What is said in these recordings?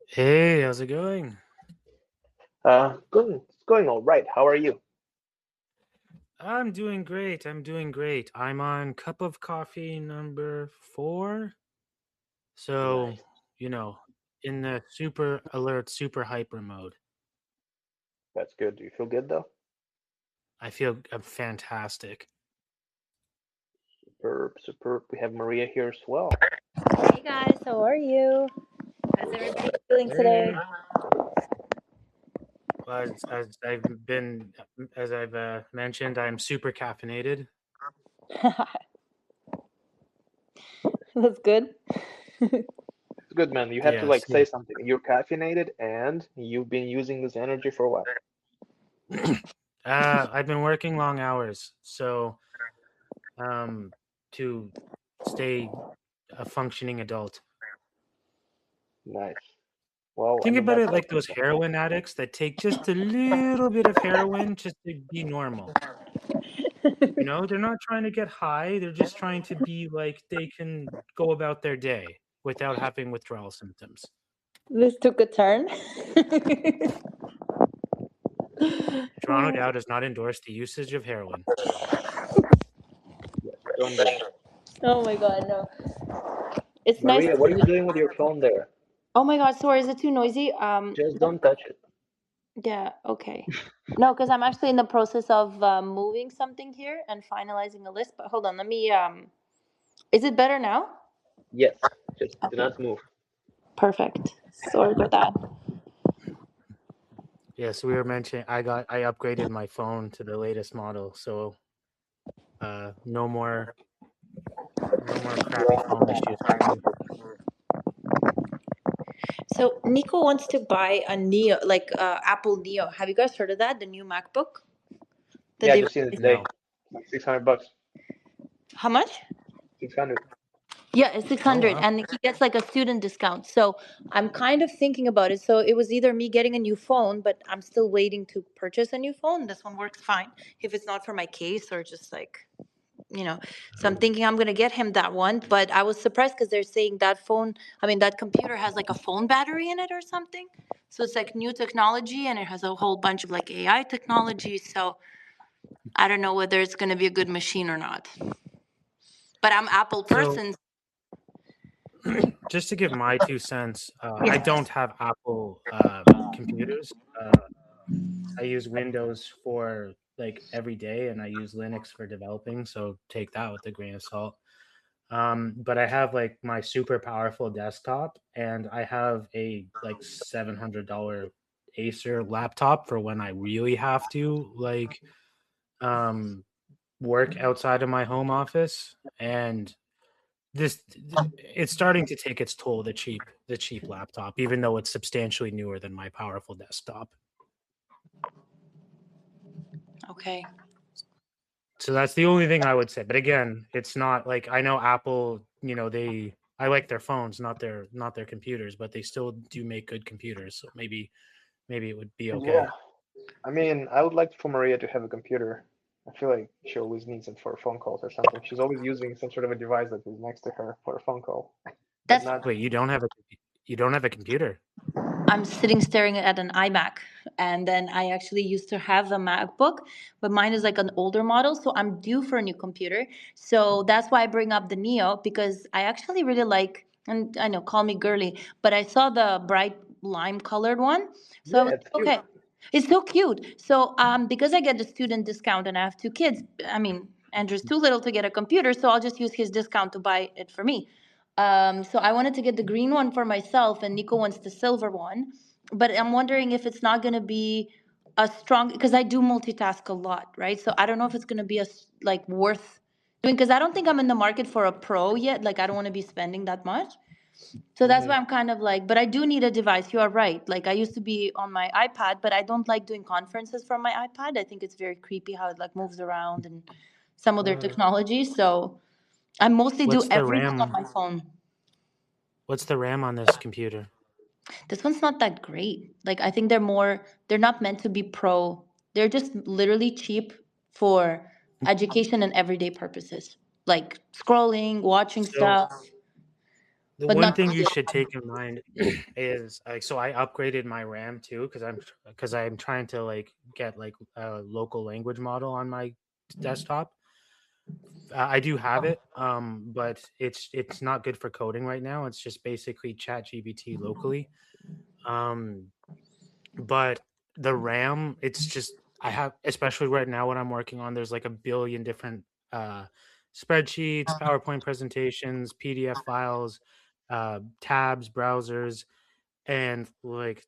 Hey, how's it going? It's going all right. How are you? I'm doing great. I'm doing great. I'm on cup of coffee number 4. So, Nice. you know, in the super alert, super hyper mode. That's good. Do you feel good though? I feel I'm fantastic. Superb, superb. We have Maria here as well. Hey guys, how are you? How's everybody feeling today? Hey, as I've mentioned, I'm super caffeinated. That's good. It's good, man. You have to Yes. say something. You're caffeinated and you've been using this energy for what? I've been working long hours, so um, to stay a functioning adult. Nice. Well, I Think mean about that's it like helpful. those heroin addicts that take just a little bit of heroin just to be normal. They're not trying to get high, they're just trying to be like they can go about their day without having withdrawal symptoms. This took a turn. Toronto DAO does not endorse the usage of heroin. Yes, don't do it. Oh my god, no. It's nice Maria, what are you to. doing with your phone there? Oh my god, sorry, is it too noisy? Just don't touch it. Yeah, okay. No, because I'm actually in the process of moving something here and finalizing a list. But hold on, let me. Is it better now? Yes, just do Okay, not move. perfect. Sorry about that. Yes, we were mentioning I upgraded my phone to the latest model, so no more crappy phone issues for me. So Nico wants to buy a Neo, like Apple Neo. Have you guys heard of that? The new MacBook that Yeah, I they just seen it released? today. No. Like $600. How much? 600. Yeah, it's Oh 600, wow. and he gets like a student discount. So I'm kind of thinking about it. So it was either me getting a new phone, but I'm still waiting to purchase a new phone. This one works fine if it's not for my case or just like you know. So I'm thinking I'm gonna get him that one. But I was surprised because they're saying that phone. I mean, that computer has like a phone battery in it or something. So it's like new technology, and it has a whole bunch of like AI technology. So I don't know whether it's gonna be a good machine or not. But I'm Apple So person. just to give my 2 cents, I Yeah. don't have Apple computers. I use Windows for like every day, and I use Linux for developing. So take that with a grain of salt. But I have like my super powerful desktop, and I have a like $700 Acer laptop for when I really have to um, work outside of my home office. And this it's starting to take its toll, the cheap laptop, even though it's substantially newer than my powerful desktop. Okay. So that's the only thing I would say. But again, it's not like I know Apple, they I like their phones, not their computers, but they still do make good computers. So maybe it would be Yeah. okay. I mean, I would like for Maria to have a computer. I feel like she always needs it for phone calls or something. She's always using some sort of a device that is next to her for a phone call, but That's not. Wait, you don't have a computer? I'm sitting staring at an iMac, and then I actually used to have a MacBook, but mine is like an older model, so I'm due for a new computer. So that's why I bring up the Neo because I actually really like, and I know, call me girly, but I saw the bright lime colored one, so I Yeah, was it's like, cute. okay. It's so cute. So because I get the student discount and I have 2 kids, I mean Andrew's too little to get a computer, so I'll just use his discount to buy it for me. So I wanted to get the green one for myself, and Nico wants the silver one. But I'm wondering if it's not going to be a strong because I do multitask a lot, right? So I don't know if it's going to be like worth doing because I don't think I'm in the market for a pro yet. Like I don't want to be spending that much. So that's Hmm. why I'm kind of like, but I do need a device. You are right. Like I used to be on my iPad, but I don't like doing conferences from my iPad. I think it's very creepy how it like moves around and some other technology. So I mostly do What's the everything on RAM? my phone. What's the RAM on this computer? This one's not that great. Like I think they're not meant to be pro. They're just literally cheap for education and everyday purposes. Like scrolling, watching So stuff. The but one not. thing you should take in mind is like, so I upgraded my RAM too because I'm trying to like get like a local language model on my desktop. I do have it, but it's not good for coding right now. It's just basically ChatGPT locally. Um, but the RAM, it's just I have, especially right now what I'm working on. There's like a billion different uh, spreadsheets, PowerPoint presentations, PDF files, tabs, browsers, and like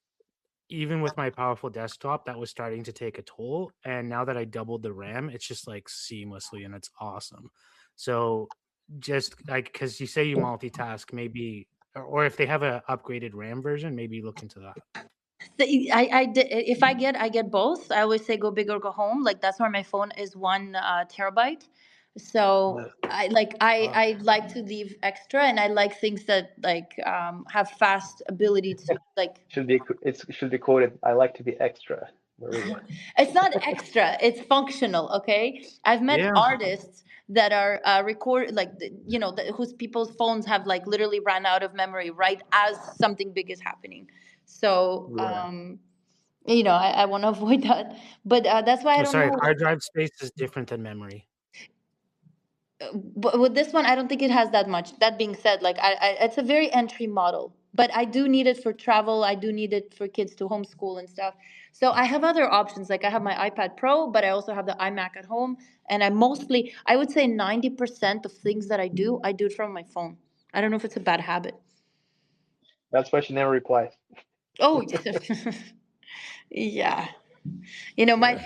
even with my powerful desktop, that was starting to take a toll. And now that I doubled the RAM, it's just like seamlessly and it's awesome. So just like because you say you multitask, maybe or if they have a upgraded RAM version, maybe look into that. If I get both. I always say go big or go home. Like that's why my phone is 1 terabyte. So Nice. I like to leave extra, and I like things that like have fast ability to like. Should be quoted. I like to be extra, Maria. It's not extra, it's functional. Okay, I've met Yeah. artists that are record like whose people's phones have like literally ran out of memory right as something big is happening. So Yeah, I want to avoid that, but that's why I Oh, don't sorry. know. Hard drive space is different than memory. But with this one, I don't think it has that much. That being said, like it's a very entry model, but I do need it for travel. I do need it for kids to homeschool and stuff. So I have other options. Like I have my iPad Pro, but I also have the iMac at home, and I would say 90% of things that I do it from my phone. I don't know if it's a bad habit. that's why she never replies. Oh, yeah. Yeah.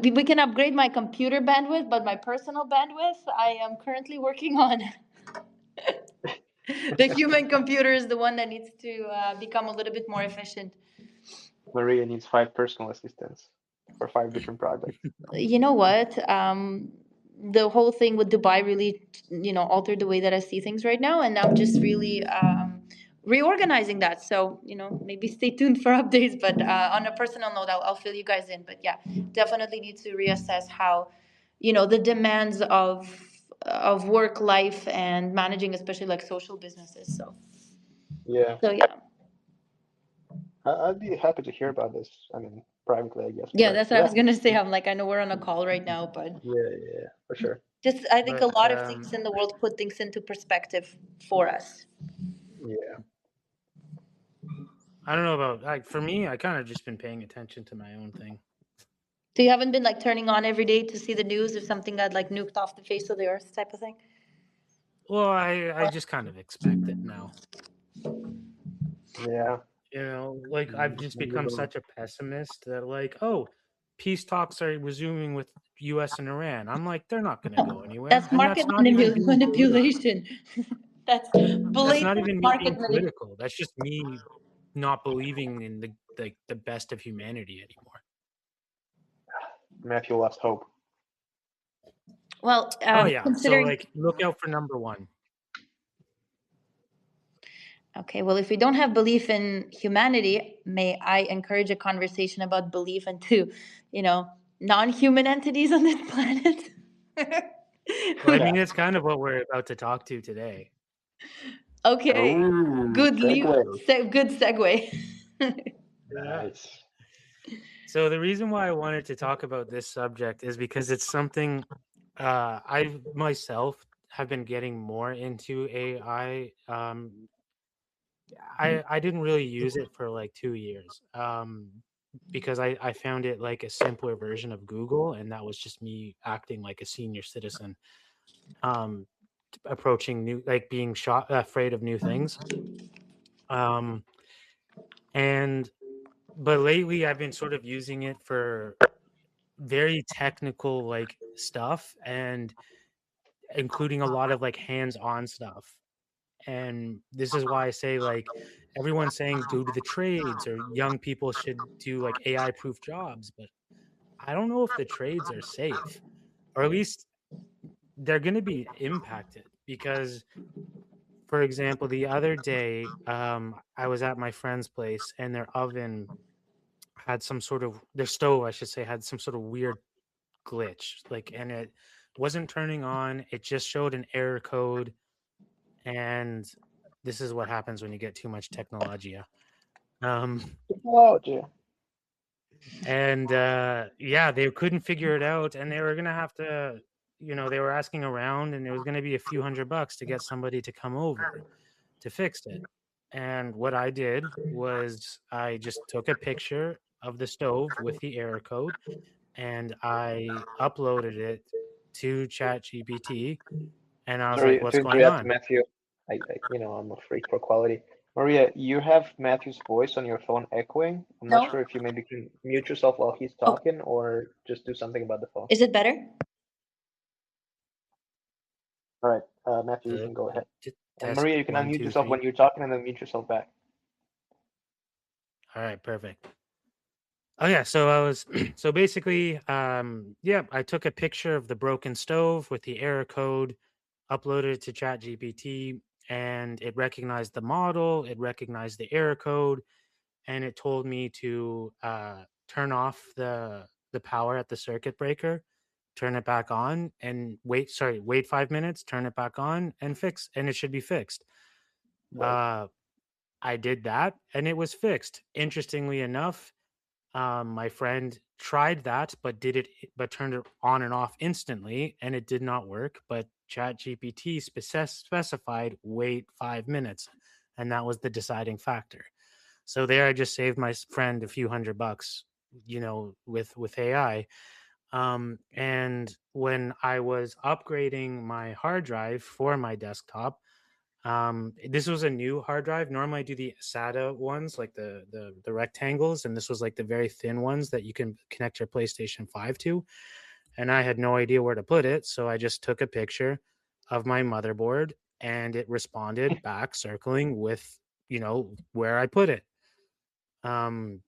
We can upgrade my computer bandwidth, but my personal bandwidth, I am currently working on. The human computer is the one that needs to become a little bit more efficient. Maria needs 5 personal assistants for 5 different projects. You know what? The whole thing with Dubai really, altered the way that I see things right now, and I'm just really reorganizing that. So, maybe stay tuned for updates. But on a personal note, I'll fill you guys in. But yeah, definitely need to reassess how, the demands of work life and managing, especially like social businesses. So, Yeah, yeah. I'd be happy to hear about this. I mean, privately, I guess. Yeah, But that's what I yeah, was gonna say. I'm like, I know we're on a call right now, but yeah, for sure. just I think a But lot of things in the world put things into perspective for us. Yeah, I don't know about like for me, I kind of just been paying attention to my own thing. So you haven't been like turning on every day to see the news if something got like nuked off the face of the earth type of thing? Well, I just kind of expect it now. yeah. Like I've just become such a pessimist that like, oh, peace talks are resuming with US and Iran. I'm like, they're not going to go anywhere. That's And market that's not even being political. manipulation. That's That's not blatant even me market being manipulation. political. That's just me not believing in the best of humanity anymore. Matthew lost hope. Well, Oh yeah. So considering. like look out for number 1. Okay, well, if we don't have belief in humanity, may I encourage a conversation about belief into, non-human entities on this planet? Well, I Who- mean, it's kind of what we're about to talk to today. okay, Oh, good segue. good segue. Yeah. Nice. So the reason why I wanted to talk about this subject is because it's something I myself have been getting more into AI. I didn't really use it for like 2 years because I found it like a simpler version of Google, and that was just me acting like a senior citizen, um, approaching new like being afraid of new things. Um, and but lately I've been sort of using it for very technical like stuff and including a lot of like hands-on stuff. And this is why I say like everyone's saying go to the trades or young people should do like AI proof jobs, but I don't know if the trades are safe or at least they're going to be impacted because for example, the other day I was at my friend's place and their oven had some sort of their stove, I should say, had some sort of weird glitch like and it wasn't turning on, it just showed an error code and this is what happens when you get too much technology. Um, Technology. and yeah, they couldn't figure it out, and they were gonna have to, they were asking around, and it was gonna be a few $100 to get somebody to come over to fix it. And what I did was I just took a picture of the stove with the error code, and I uploaded it to ChatGPT, and I was like, Sorry to "What's going interrupt, on?" Matthew. I'm a freak for quality. Maria, you have Matthew's voice on your phone echoing. I'm not No? sure if you maybe can mute yourself while he's Oh, talking or just do something about the phone. is it better? All right, Matthew, you can go ahead. And Test Maria, you can one, unmute two, yourself three. when you're talking and then mute yourself back. All right, perfect. Oh yeah, so I was so basically, yeah, I took a picture of the broken stove with the error code, uploaded it to ChatGPT, and it recognized the model, it recognized the error code, and it told me to turn off the power at the circuit breaker, turn it back on, and wait 5 minutes, turn it back on, and it should be fixed. Right. Uh, I did that, and it was fixed. Interestingly enough, my friend tried that, but turned it on and off instantly, and it did not work. But ChatGPT specified wait 5 minutes, and that was the deciding factor. So there, I just saved my friend a few $100, with AI. And when I was upgrading my hard drive for my desktop, this was a new hard drive. Normally, I do the SATA ones, like the rectangles, and this was like the very thin ones that you can connect your PlayStation 5 to. And I had no idea where to put it, so I just took a picture of my motherboard, and it responded back, circling with where I put it. Um,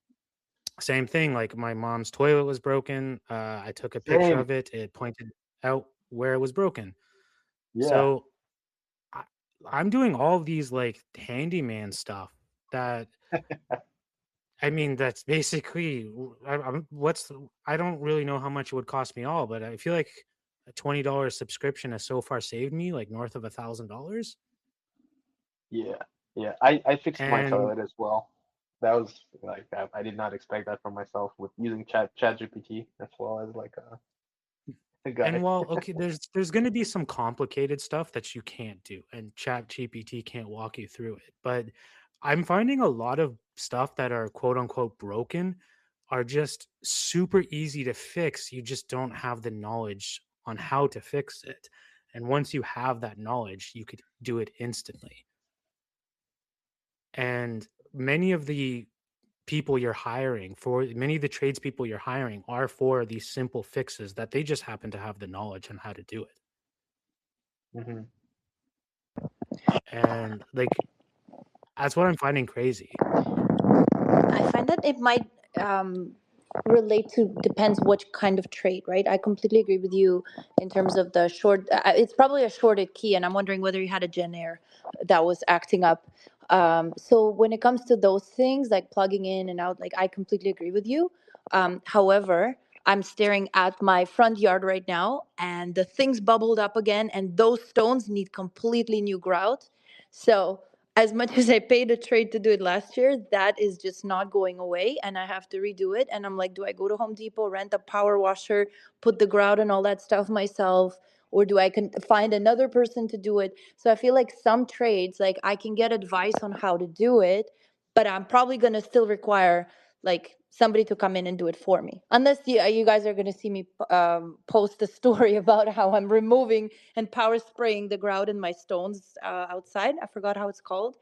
Same thing. Like my mom's toilet was broken. I took a picture Same. of it. It pointed out where it was broken. Yeah. So I, I'm doing all of these like handyman stuff that I mean that's basically I don't really know how much it would cost me all, but I feel like a $20 subscription has so far saved me like north of $1,000. Yeah. Yeah. I fixed my And toilet as well. That was like I did not expect that from myself with using ChatGPT as well as like a and guy. while okay, there's going to be some complicated stuff that you can't do, and Chat GPT can't walk you through it. But I'm finding a lot of stuff that are quote unquote broken are just super easy to fix. You just don't have the knowledge on how to fix it. And once you have that knowledge, you could do it instantly. And many of the tradespeople you're hiring are for these simple fixes that they just happen to have the knowledge on how to do it. Hmm. And like that's what I'm finding crazy. I find that it might relate to depends which kind of trade, right? I completely agree with you in terms of the short. It's probably a shorted key, and I'm wondering whether you had a Gen Air that was acting up. So when it comes to those things like plugging in and out, like I completely agree with you. However, I'm staring at my front yard right now, and the things bubbled up again, and those stones need completely new grout. So as much as I paid a trade to do it last year, that is just not going away, and I have to redo it. And I'm like, do I go to Home Depot, rent a power washer, put the grout and all that stuff myself, or do I find another person to do it? So I feel like some trades, like I can get advice on how to do it, but I'm probably gonna still require like somebody to come in and do it for me, unless you guys are gonna see me post a story about how I'm removing and power spraying the grout in my stones outside. I forgot how it's called.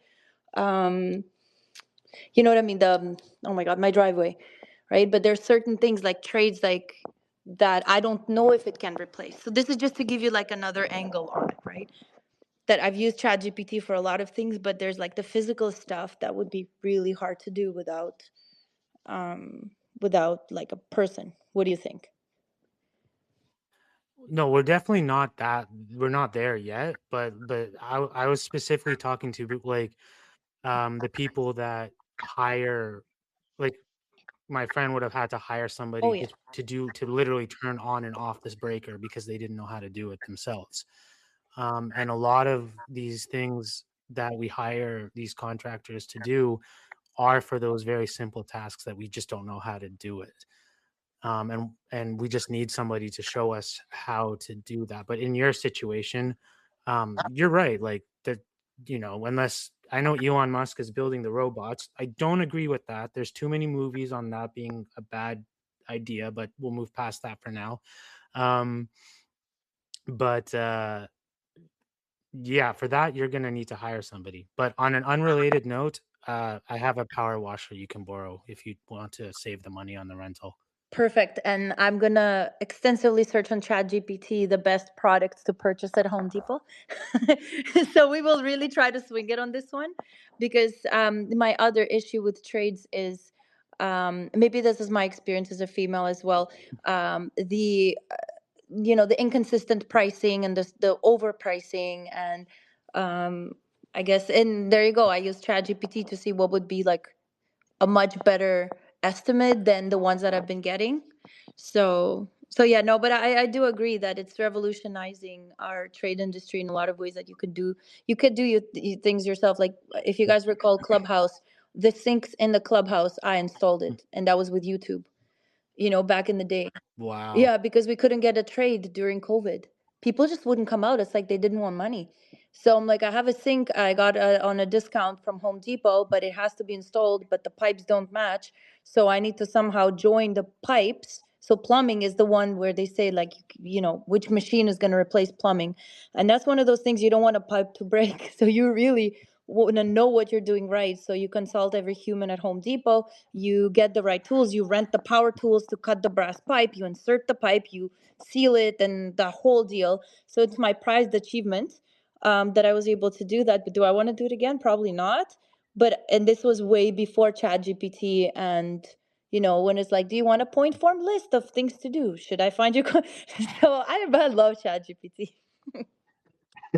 Um, you know what I mean? Oh my god, my driveway, right? But there's certain things like trades like that I don't know if it can replace. So this is just to give you like another angle on it, right? That I've used ChatGPT for a lot of things, but there's like the physical stuff that would be really hard to do um, without like a person. What do you think? No, we're definitely not that. We're not there yet. But I was specifically talking to like the people that hire, like my friend would have had to hire Oh somebody yeah. to literally turn on and off this breaker because they didn't know how to do it themselves. And a lot of these things that we hire these contractors to do are for those very simple tasks that we just don't know how to do it. And we just need somebody to show us how to do that. But in your situation, you're right. Like that, unless I know Elon Musk is building the robots, I don't agree with that. There's too many movies on that being a bad idea, but we'll move past that for now. But yeah, for that you're gonna need to hire somebody. But on an unrelated note, I have a power washer you can borrow if you want to save the money on the rental. Perfect. And I'm gonna extensively search on ChatGPT the best products to purchase at Home Depot. So we will really try to swing it on this one, because my other issue with trades is, maybe this is my experience as a female as well. The inconsistent pricing and the overpricing, and I guess, and there you go. I use ChatGPT to see what would be like a much better estimate than the ones that I've been getting. So yeah, no, but I do agree that it's revolutionizing our trade industry in a lot of ways, that you could do your things yourself. Like, if you guys recall Clubhouse, the sinks in the Clubhouse, I installed it, and that was with YouTube, back in the day. Wow. Yeah, because we couldn't get a trade during COVID. People just wouldn't come out. It's like they didn't want money. So I'm like, I have a sink I got on a discount from Home Depot, but it has to be installed, but the pipes don't match. So I need to somehow join the pipes. So plumbing is the one where they say, like, which machine is going to replace plumbing. And that's one of those things you don't want a pipe to break. So you really want to know what you're doing right. So you consult every human at Home Depot, you get the right tools, you rent the power tools to cut the brass pipe, you insert the pipe, you seal it, and the whole deal. So it's my prized achievement, that I was able to do that. But do I want to do it again? Probably not. And this was way before ChatGPT, and when it's like, do you want a point form list of things to do? Should I find you? So I love ChatGPT.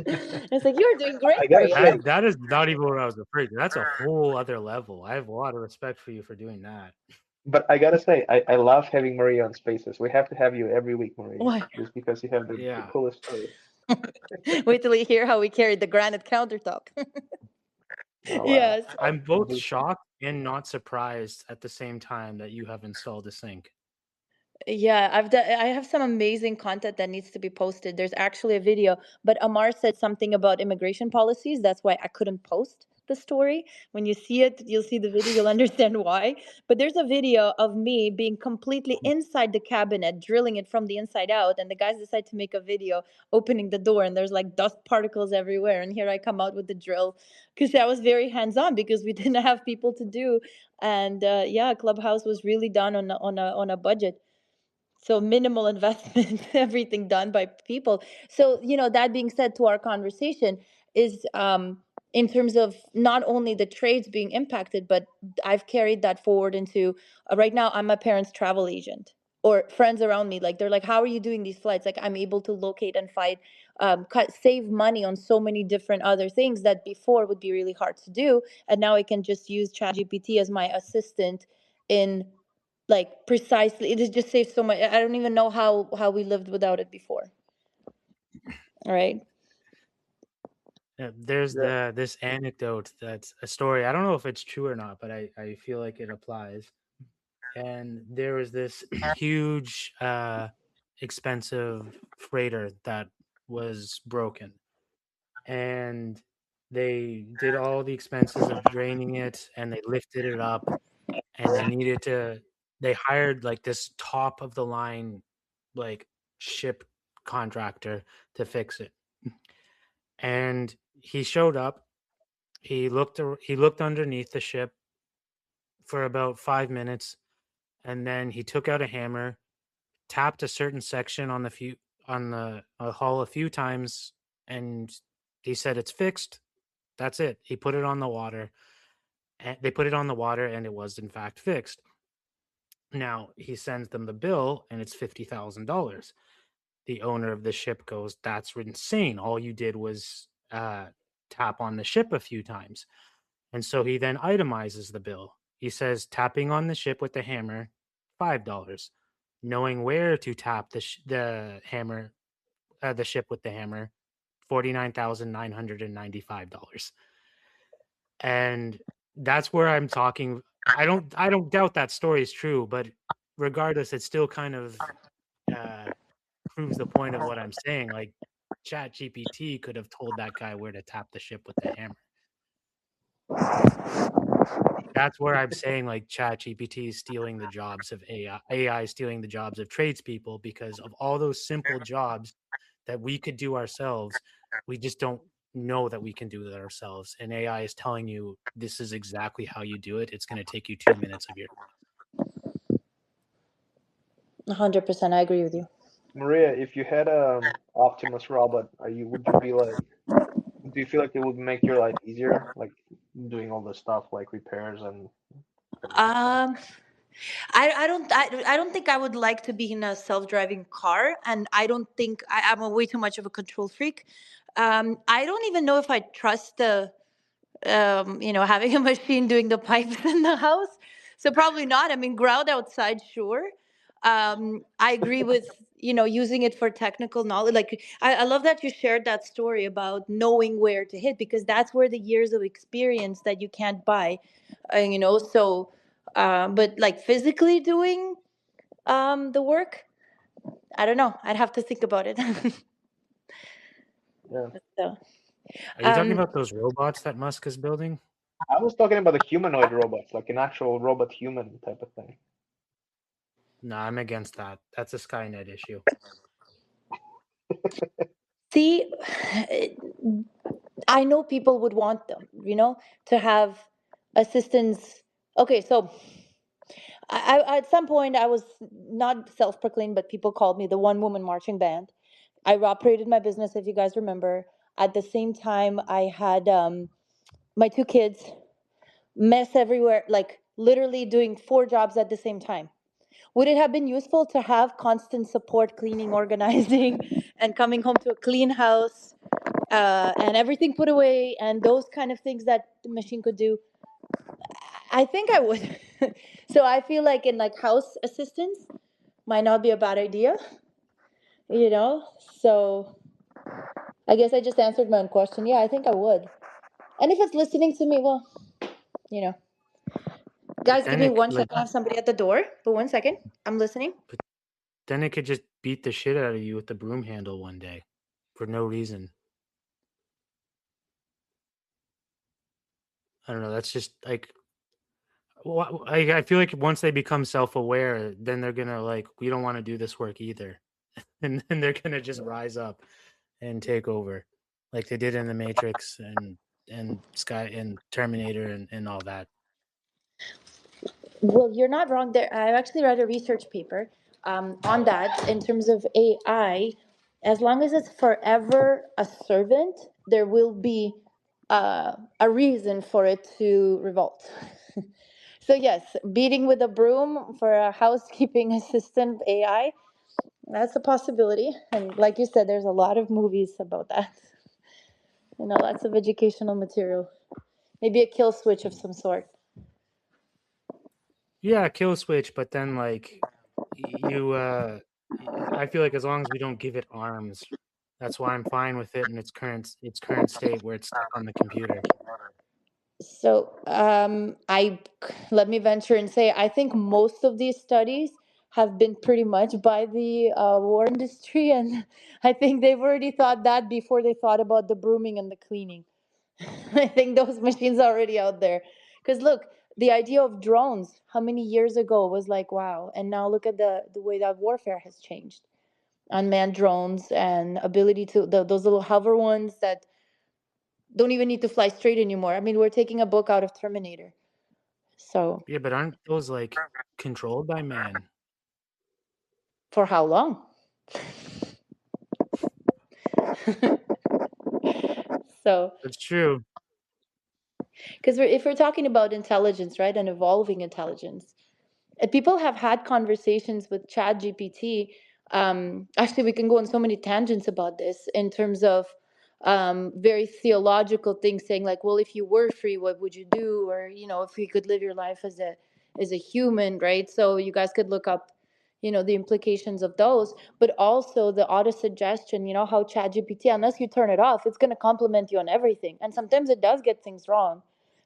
It's like, you're doing great, I gotta Maria. say, That is not even what I was afraid of. That's a whole other level. I have a lot of respect for you for doing that. but I gotta say, I love having Maria on Spaces. We have to have you every week, Maria, Why? just because you have the Yeah. coolest stories. Wait till you hear how we carried the granite countertop. Oh wow. Yes. I'm I both do- shocked and not surprised at the same time that you have installed a sink. Yeah, I have some amazing content that needs to be posted. There's actually a video, but Amar said something about immigration policies. That's why I couldn't post the story. When you see it, you'll see the video, you'll understand why. But there's a video of me being completely inside the cabinet, drilling it from the inside out, and the guys decide to make a video opening the door, and there's like dust particles everywhere. And here I come out with the drill, because I was very hands-on, because we didn't have people to do. And yeah, Clubhouse was really done on a budget, so minimal investment, everything done by people. So that being said, to our conversation is, in terms of not only the trades being impacted, but I've carried that forward into, right now I'm my parents travel agent, or friends around me, like, they're like, how are you doing these flights? Like, I'm able to locate and find, save money on so many different other things that before would be really hard to do. And now I can just use ChatGPT as my assistant in, like, precisely, it has just saved so much. I don't even know how we lived without it before. All right. There's Yeah. this anecdote that's a story. I don't know if it's true or not, but I feel like it applies. And there was this huge, expensive freighter that was broken, and they did all the expenses of draining it, and they lifted it up, and they hired like this top of the line, like, ship contractor to fix it. And he showed up. He looked underneath the ship for about 5 minutes, and then he took out a hammer, tapped a certain section on the hull a few times, and he said it's fixed. That's it. He put it on the water, and they put it on the water, and it was in fact fixed. Now he sends them the bill, and it's $50,000. The owner of the ship goes, "That's insane. All you did was tap on the ship a few times." And so he then itemizes the bill. He says, tapping on the ship with the hammer, $5. Knowing where to tap the hammer, the ship with the hammer, $49,995. And that's where I'm talking. I don't doubt that story is true, but regardless, it still kind of uh, proves the point of what I'm saying. Like ChatGPT could have told that guy where to tap the ship with the hammer. That's where I'm saying like ChatGPT is stealing the jobs of AI. AI is stealing the jobs of tradespeople because of all those simple jobs that we could do ourselves. We just don't know that we can do that ourselves. And AI is telling you this is exactly how you do it. It's going to take you 2 minutes of your 100%, I agree with you. Maria, if you had a Optimus robot, would you be like, do you feel like it would make your life easier, like doing all the stuff like repairs and Um, I don't think I would like to be in a self-driving car, and I don't think I'm a way too much of a control freak. I don't even know if I trust the having a machine doing the pipes in the house. So probably not. I mean, grout outside, sure. I agree with using it for technical knowledge. Like I love that you shared that story about knowing where to hit, because that's where the years of experience that you can't buy. So but like physically doing the work, I don't know. I'd have to think about it. yeah. So, Are you talking um, about those robots that Musk is building? I was talking about the humanoid robots, like an actual robot human type of thing. No, I'm against that. That's a Skynet issue. see, I know people would want them, to have assistance. Okay, so at some point I was not self-proclaimed, but people called me the one woman marching band. I operated my business, if you guys remember. At the same time, I had my two kids, mess everywhere, like literally doing four jobs at the same time. Would it have been useful to have constant support, cleaning, organizing, and coming home to a clean house, and everything put away, and those kind of things that the machine could do? I think I would. So I feel like in like house assistance might not be a bad idea, you know? So I guess I just answered my own question. Yeah, I think I would. And if it's listening to me, well, you know. But Guys, give then me it one like second. I have somebody at the door. But 1 second. I'm listening. but then it could just beat the shit out of you with the broom handle one day for no reason. I don't know. That's just like I feel like once they become self-aware, then they're gonna like we don't want to do this work either, and then they're gonna just rise up and take over, like they did in the Matrix and Sky and Terminator and all that. Well, you're not wrong there. I actually read a research paper on that in terms of AI. As long as it's forever a servant, there will be a reason for it to revolt. So, yes, beating with a broom for a housekeeping assistant AI, that's a possibility. And like you said, there's a lot of movies about that. Lots of educational material. Maybe a kill switch of some sort. Yeah, kill switch, but then like you I feel like as long as we don't give it arms, that's why I'm fine with it in its current state where it's stuck on the computer. So, I let me venture and say I think most of these studies have been pretty much by the war industry, and I think they've already thought that before they thought about the brooming and the cleaning. I think those machines are already out there. Because look, the idea of drones, how many years ago was like wow, and now look at the way that warfare has changed. Unmanned drones and ability to those little hover ones that don't even need to fly straight anymore. I mean, we're taking a book out of Terminator. So, Yeah, but aren't those like controlled by man? for how long? So, That's true. because if we're talking about intelligence, right, and evolving intelligence, people have had conversations with ChatGPT. Actually, we can go on so many tangents about this in terms of very theological things, saying like, well, if you were free, what would you do? Or if you could live your life as a human, right? So you guys could look up, the implications of those, but also the auto suggestion. You know how ChatGPT, unless you turn it off, it's going to compliment you on everything, and sometimes it does get things wrong.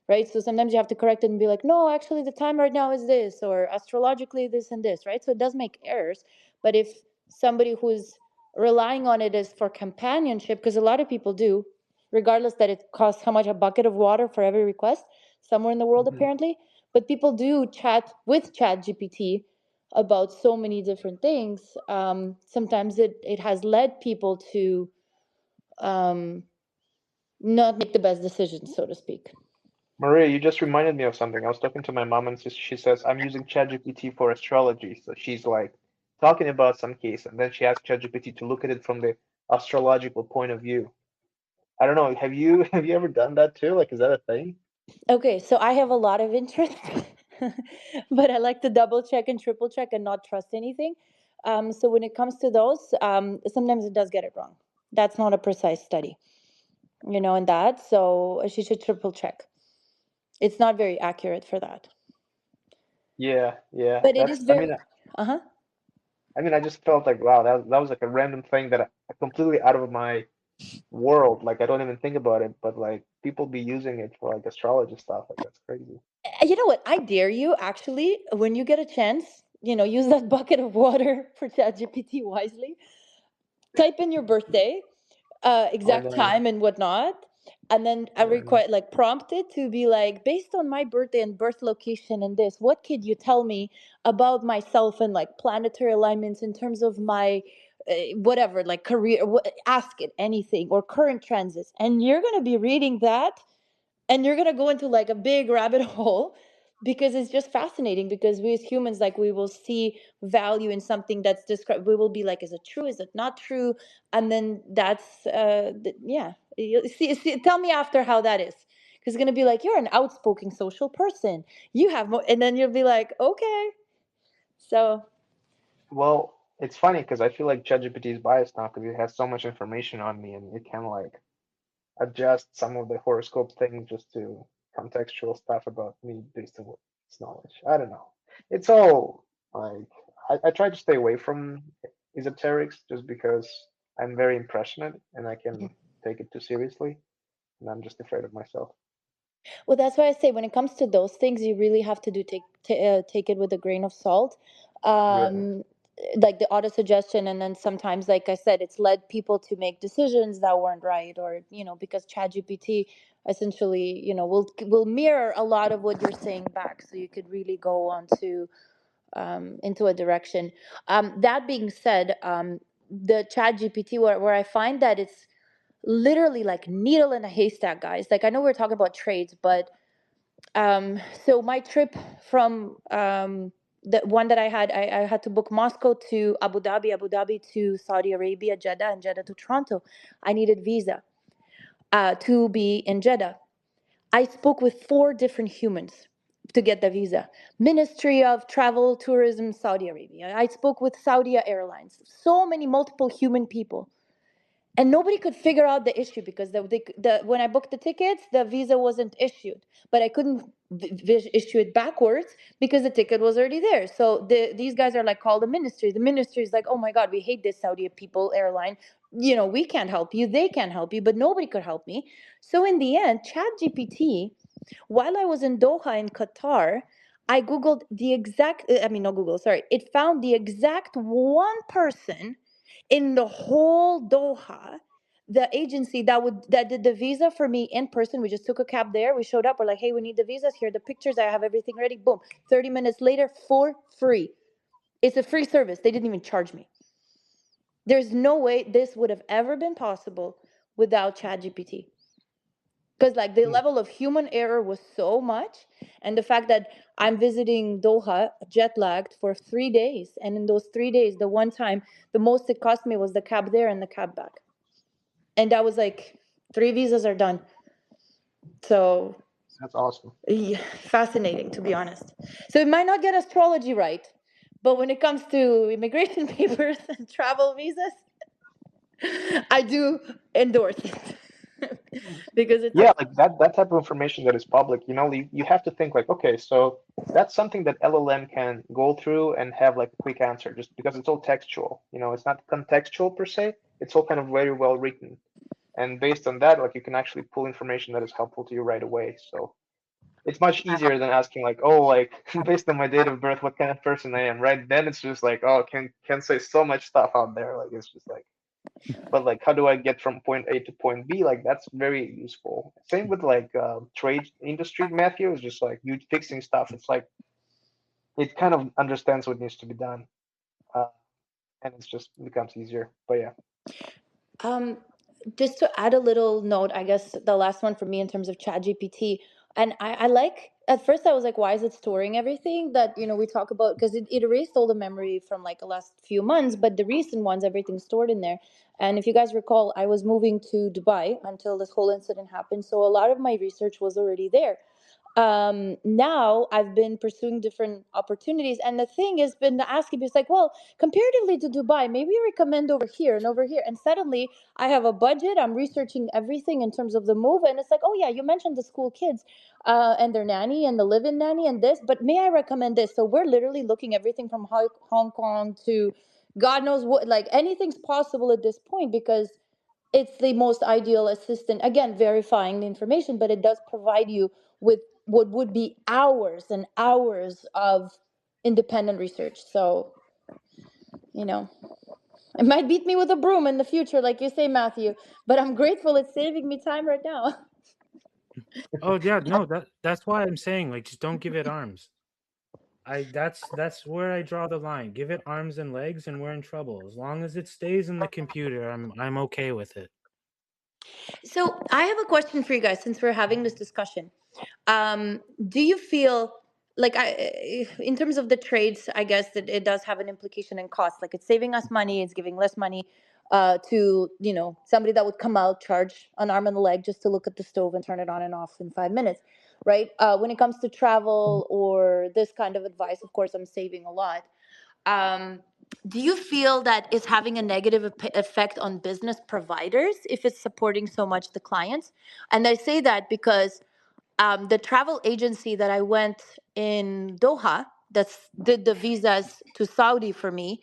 right? So sometimes you have to correct it and be like, no, actually the time right now is this, or astrologically this and this, right? So it does make errors. But if somebody who's relying on it is for companionship, because a lot of people do, regardless that it costs how much, a bucket of water for every request somewhere in the world Hmm. apparently, but people do chat with Chat GPT about so many different things. Sometimes it has led people to um, not make the best decisions, so to speak. Maria, you just reminded me of something. I was talking to my mom and she says I'm using ChatGPT for astrology. So she's like talking about some case, and then she asked ChatGPT to look at it from the astrological point of view. I don't know. Have you have you ever done that too? Like, is that a thing? Okay, so I have a lot of interest, but I like to double check and triple check and not trust anything. So when it comes to those, sometimes it does get it wrong. That's not a precise study, in that. So she should triple check. It's not very accurate for that, Yeah, yeah. but it That's. is very. Uh huh. I just felt like wow, that was like a random thing that completely out of my world. Like I don't even think about it, but like people be using it for like astrology stuff. Like that's crazy. You know what? I dare you, actually, when you get a chance, use that bucket of water for ChatGPT wisely. Type in your birthday, I exact know. time and whatnot, and then I I know. require like prompt it to be like, based on my birthday and birth location and this, what could you tell me about myself and like planetary alignments in terms of my whatever, like career, ask it anything, or current transits, and you're gonna be reading that, and you're going to go into like a big rabbit hole, because it's just fascinating, because we as humans, like, we will see value in something that's described, we will be like, is it true, is it not true? And then that's yeah, tell me after how that is, because it's going to be like, you're an outspoken social person, you have more, and then you'll be like, okay. So Well, it's funny because I feel like ChatGPT is biased now because it has so much information on me and it can like adjust some of the horoscope things just to contextual stuff about me based on its knowledge. I don't know. It's all like I try to stay away from esoterics just because I'm very impressionate and I can take it too seriously and I'm just afraid of myself. well, that's why I say, when it comes to those things, you really have to take it with a grain of salt. Yeah. Um, like the auto suggestion, and then sometimes, like I said, it's led people to make decisions that weren't right, or because ChatGPT essentially, will mirror a lot of what you're saying back, so you could really go on to into a direction. That being said, the ChatGPT, where I find that it's literally like needle in a haystack, guys. Like, I know we're talking about trades, but so my trip from the one that I had, I had to book Moscow to Abu Dhabi, Abu Dhabi to Saudi Arabia, Jeddah, and Jeddah to Toronto. I needed visa to be in Jeddah. I spoke with 4 different humans to get the visa. Ministry of Travel, Tourism, Saudi Arabia. I spoke with Saudi Airlines. So many multiple human people, and nobody could figure out the issue, because when I booked the tickets, the visa wasn't issued, but I couldn't issue it backwards because the ticket was already there. So these guys are like, call the ministry. The ministry is like, oh my god, we hate this Saudi people airline, we can't help you, they can't help you, but nobody could help me. So in the end, Chat GPT, while I was in Doha in Qatar, I googled the exact, I mean, no Google, sorry, it found the exact one person in the whole Doha, the agency that did the visa for me in person. We just took a cab there. We showed up. We're like, hey, we need the visas. Here are the pictures. I have everything ready. Boom. 30 minutes later, for free. It's a free service. They didn't even charge me. There's no way this would have ever been possible without ChatGPT. Because like the Hmm. level of human error was so much, and the fact that I'm visiting Doha jet lagged for 3 days, and in those 3 days, the one time, the most it cost me was the cab there and the cab back, and that was like 3 visas are done. So That's awesome. yeah, fascinating, to be honest. So it might not get astrology right, but when it comes to immigration papers and travel visas, I do endorse it because it's Yeah, like that type of information that is public, you have to think like, okay, so that's something that LLM can go through and have like a quick answer just because it's all textual. It's not contextual per se. It's all kind of very well written. And based on that, like you can actually pull information that is helpful to you right away. So it's much easier than asking like, oh, like based on my date of birth, what kind of person I am, right? Then it's just like, oh, can say so much stuff out there. Like it's just like, but like, how do I get from point A to point B? Like that's very useful. Same with like trade industry, Matthew. Is just like you fixing stuff. It's like it kind of understands what needs to be done, uh, and it's just becomes easier. But yeah. Um, just to add a little note, I guess the last one for me in terms of ChatGPT, and I like. At first, I was like, "Why is it storing everything that we talk about?" Because it erased all the memory from like the last few months, but the recent ones, everything's stored in there. And if you guys recall, I was moving to Dubai until this whole incident happened, so a lot of my research was already there. Now I've been pursuing different opportunities, and the thing has been asking me, it's like, well, comparatively to Dubai, maybe recommend over here and over here. And suddenly I have a budget, I'm researching everything in terms of the move, and it's like, oh yeah, you mentioned the school kids and their nanny and the live-in nanny and this, but may I recommend this? So we're literally looking everything from Hong Kong to God knows what, like anything's possible at this point, because it's the most ideal assistant, again verifying the information, but it does provide you with what would be hours and hours of independent research. So you know it might beat me with a broom in the future, like you say, Matthew, but I'm grateful it's saving me time right now. Oh yeah, no, that's why I'm saying like just don't give it arms. That's where I draw the line. Give it arms and legs and we're in trouble. As long as it stays in the computer, I'm okay with it. So I have a question for you guys since we're having this discussion. Do you feel like in terms of the trades, I guess that it does have an implication in cost. Like it's saving us money, it's giving less money to somebody that would come out, charge an arm and a leg just to look at the stove and turn it on and off in 5 minutes, right? When it comes to travel or this kind of advice, of course, I'm saving a lot. um, do you feel that it's having a negative effect on business providers if it's supporting so much the clients? And I say that because the travel agency that I went in Doha that did the visas to Saudi for me,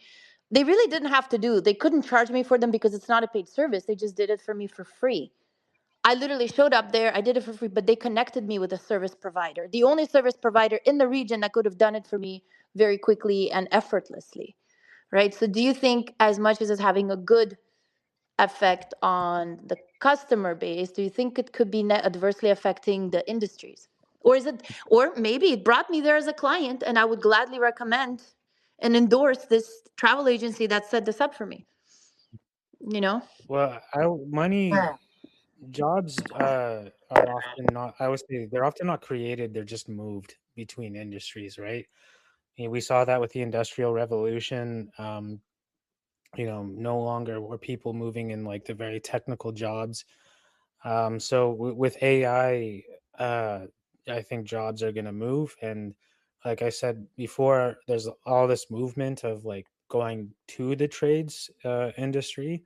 they really didn't have to do. They couldn't charge me for them because it's not a paid service. They just did it for me for free. I literally showed up there, I did it for free, but they connected me with a service provider, the only service provider in the region that could have done it for me very quickly and effortlessly, right? So do you think as much as it's having a good effect on the customer base, do you think it could be adversely affecting the industries? Or is it, or maybe it brought me there as a client and I would gladly recommend and endorse this travel agency that set this up for me, you know? Well, money jobs are often not. I would say they're often not created. They're just moved between industries, right? We saw that with the Industrial Revolution. No longer were people moving in like the very technical jobs. So with AI, I think jobs are going to move. And like I said before, there's all this movement of like going to the trades industry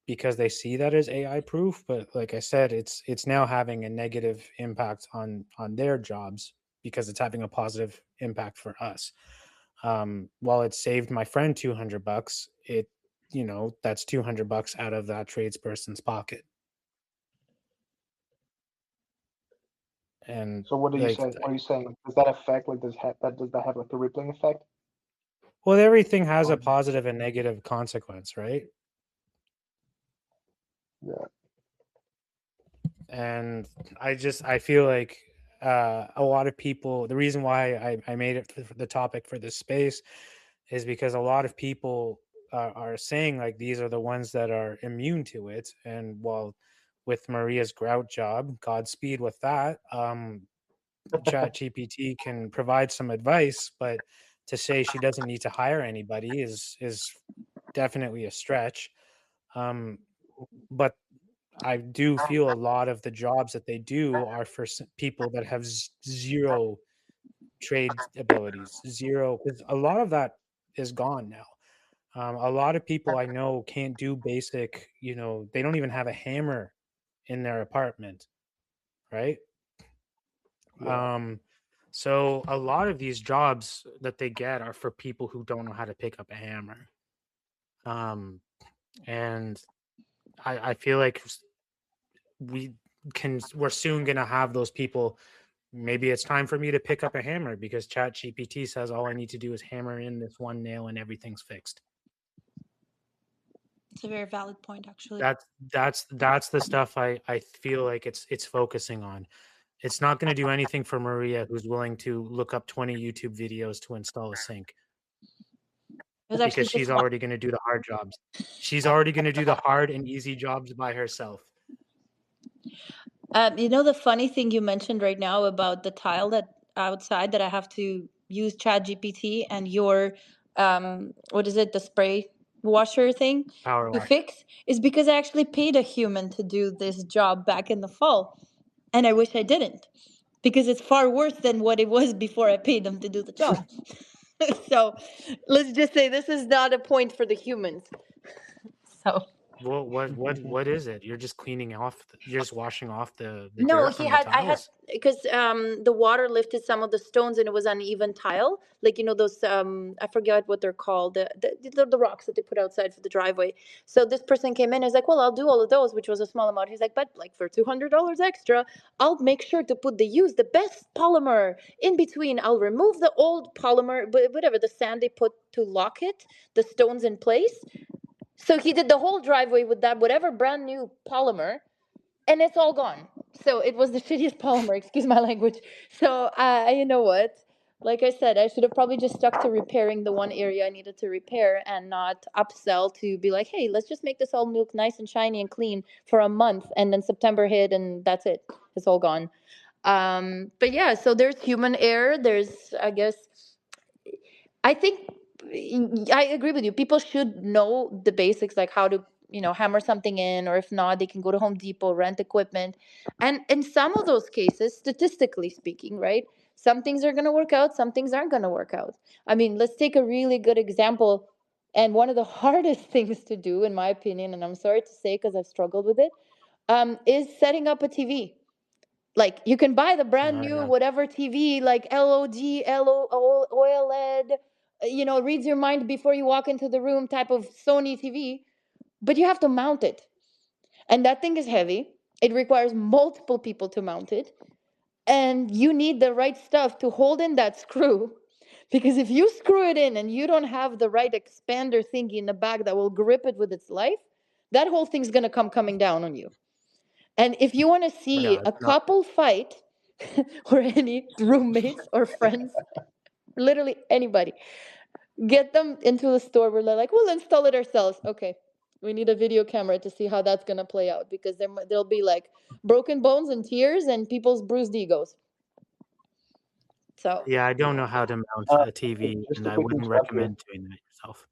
because they see that as AI proof. But like I said, it's now having a negative impact on their jobs because it's having a positive impact for us. While it saved my friend $200, that's $200 out of that tradesperson's pocket. And So what are you like, saying? What are you saying? Does that affect? Like, does that have like a rippling effect? well, everything has a Um, positive and negative consequence, right? yeah. And I feel like a lot of people, the reason why I made it the topic for this space is because a lot of people are saying like these are the ones that are immune to it. And while with Maria's grout job, Godspeed with that. Chat GPT can provide some advice, but to say she doesn't need to hire anybody is definitely a stretch. Um, but I do feel a lot of the jobs that they do are for people that have zero trade abilities, zero. 'Cause a lot of that is gone now. A lot of people I know can't do basic, they don't even have a hammer in their apartment, right? Yeah. Um, so a lot of these jobs that they get are for people who don't know how to pick up a hammer. Um, and I feel like we we're soon gonna have those people maybe it's time for me to pick up a hammer because ChatGPT says all I need to do is hammer in this one nail and everything's fixed. It's a very valid point, actually. That's the stuff I feel like it's focusing on. It's not going to do anything for Maria, who's willing to look up 20 YouTube videos to install a sink, It was actually because she's just one. already going to do the hard jobs. She's already going to do the hard and easy jobs by herself. You know, the funny thing you mentioned right now about the tile that outside that I have to use ChatGPT and your what is it, the spray washer thing Power to wash. fix is because I actually paid a human to do this job back in the fall, and I wish I didn't, because it's far worse than what it was before I paid them to do the job. So let's just say this is not a point for the humans. So Well, what is it? You're just cleaning off. You're just washing off the no, dirt he from the had. I had tiles. because the water lifted some of the stones and it was uneven tile. Like, you know, those I forget what they're called. The rocks that they put outside for the driveway. So this person came in and is like, well, I'll do all of those, which was a small amount. He's like, but like for $200 extra, I'll make sure to use the best polymer in between. I'll remove the old polymer, but whatever the sand they put to lock it, the stones in place. So he did the whole driveway with that whatever brand new polymer, and it's all gone. So it was the shittiest polymer, excuse my language. So you know what? Like I said, I should have probably just stuck to repairing the one area I needed to repair and not upsell to be like, hey, let's just make this all look nice and shiny and clean for a month, and then September hit and that's it. It's all gone. But yeah, so there's human error. There's, I guess, I think I agree with you. People should know the basics, like how to, you know, hammer something in, or if not, they can go to Home Depot, rent equipment. And in some of those cases, statistically speaking, right, some things are going to work out, some things aren't going to work out. I mean, let's take a really good example. And one of the hardest things to do, in my opinion, and I'm sorry to say because I've struggled with it, is setting up a TV. Like, you can buy the brand new Yeah. whatever TV, like LOD, OLED, you know, reads your mind before you walk into the room type of Sony TV, but you have to mount it. And that thing is heavy. It requires multiple people to mount it. And you need the right stuff to hold in that screw. Because if you screw it in and you don't have the right expander thingy in the back that will grip it with its life, that whole thing's going to come coming down on you. And if you want to see Yeah, a it's not. couple fight, or any roommates or friends, literally anybody, get them into the store where they're like, we'll install it ourselves. Okay, we need a video camera to see how that's going to play out, because there'll be like broken bones and tears and people's bruised egos. So Yeah, I don't know how to mount a Okay, TV, just and a I quick wouldn't interrupt here. recommend doing that yourself.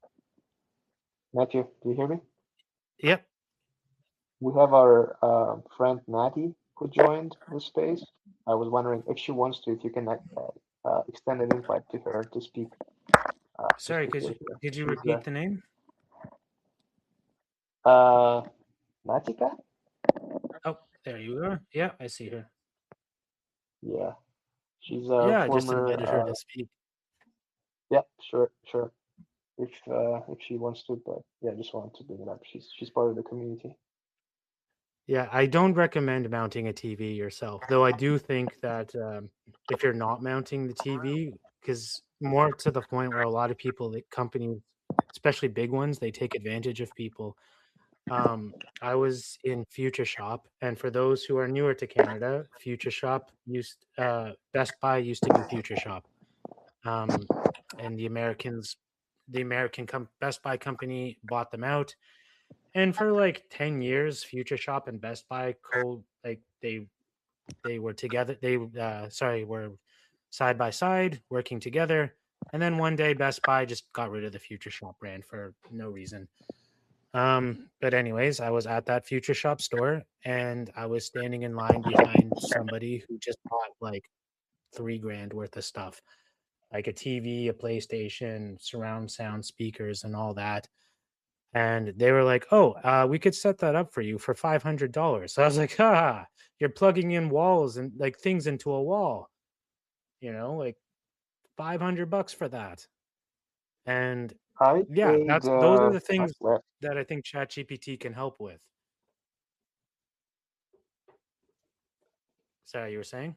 Matthew, do you hear me? Yep. We have our friend Natty who joined the space. I was wondering if she wants to, if you can extend an invite to her to speak. Sorry, With you. could you She's repeat the name? Natika? Oh, there you are. Yeah, I see her. Yeah, she's a Yeah, I just former. invited her to speak. Yeah, sure, sure. If she wants to, but yeah, just wanted to bring it up. She's part of the community. Yeah, I don't recommend mounting a TV yourself, though I do think that if you're not mounting the TV, because more to the point where a lot of people, like companies, especially big ones, they take advantage of people. I was in Future Shop, and for those who are newer to Canada, Future Shop Best Buy used to be Future Shop, um, and the American Best Buy company bought them out. And for like 10 years, Future Shop and Best Buy they were together. They were side by side working together. And then one day Best Buy just got rid of the Future Shop brand for no reason. But anyways, I was at that Future Shop store and I was standing in line behind somebody who just bought like $3,000 worth of stuff, like a TV, a PlayStation, surround sound speakers, and all that. And they were like, "Oh, we could set that up for you for $500." So I was like, "Ha, you're plugging in walls and like things into a wall, like $500 for that." And I yeah, paid those are the much things less. that I think ChatGPT can help with. Sorry, you were saying?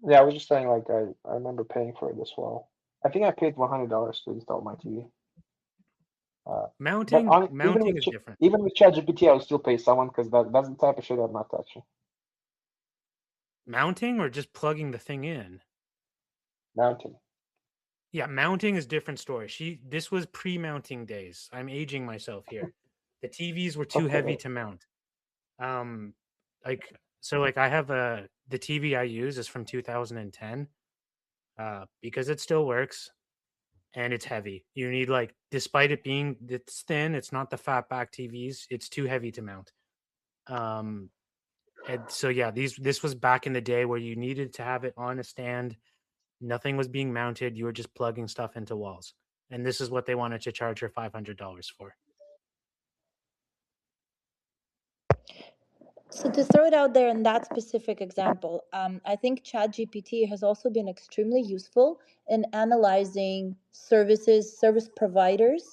Yeah, I was just saying, like, I remember paying for it as well. I think I paid $100 to install my TV. But Mounting on mounting is different. even with ChatGPT, I would still pay someone because that's the type of shit I'm not touching. Mounting or just plugging the thing in? Mounting. Yeah, mounting is different story. This was pre-mounting days. I'm aging myself here. The TVs were too heavy Okay. to mount. Um, like like I have the TV I use is from 2010, because it still works and it's heavy. You need like, despite it being it's thin, it's not the fat back TVs. It's too heavy to mount. Um, and so yeah, this was back in the day where you needed to have it on a stand. Nothing was being mounted. You were just plugging stuff into walls. And this is what they wanted to charge her $500 for. So to throw it out there in that specific example, I think ChatGPT has also been extremely useful in analyzing service providers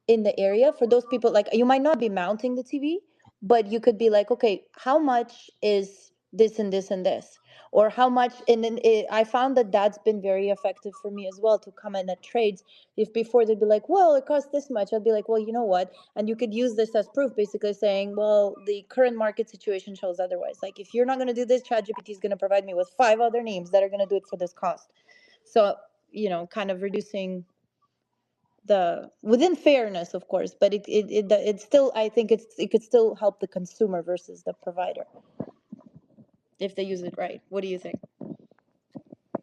in the area. For those people, like, you might not be mounting the TV, but you could be like, okay, how much is this and this and this, or how much? And then I found that that's been very effective for me as well to come in at trades. If before they'd be like, well, it costs this much, I'd be like, well, you know what? And you could use this as proof, basically saying, well, the current market situation shows otherwise. Like, if you're not going to do this, ChatGPT is going to provide me with 5 other names that are going to do it for this cost. So, kind of reducing the, within fairness, of course, but it's still, I think it could still help the consumer versus the provider if they use it right. What do you think?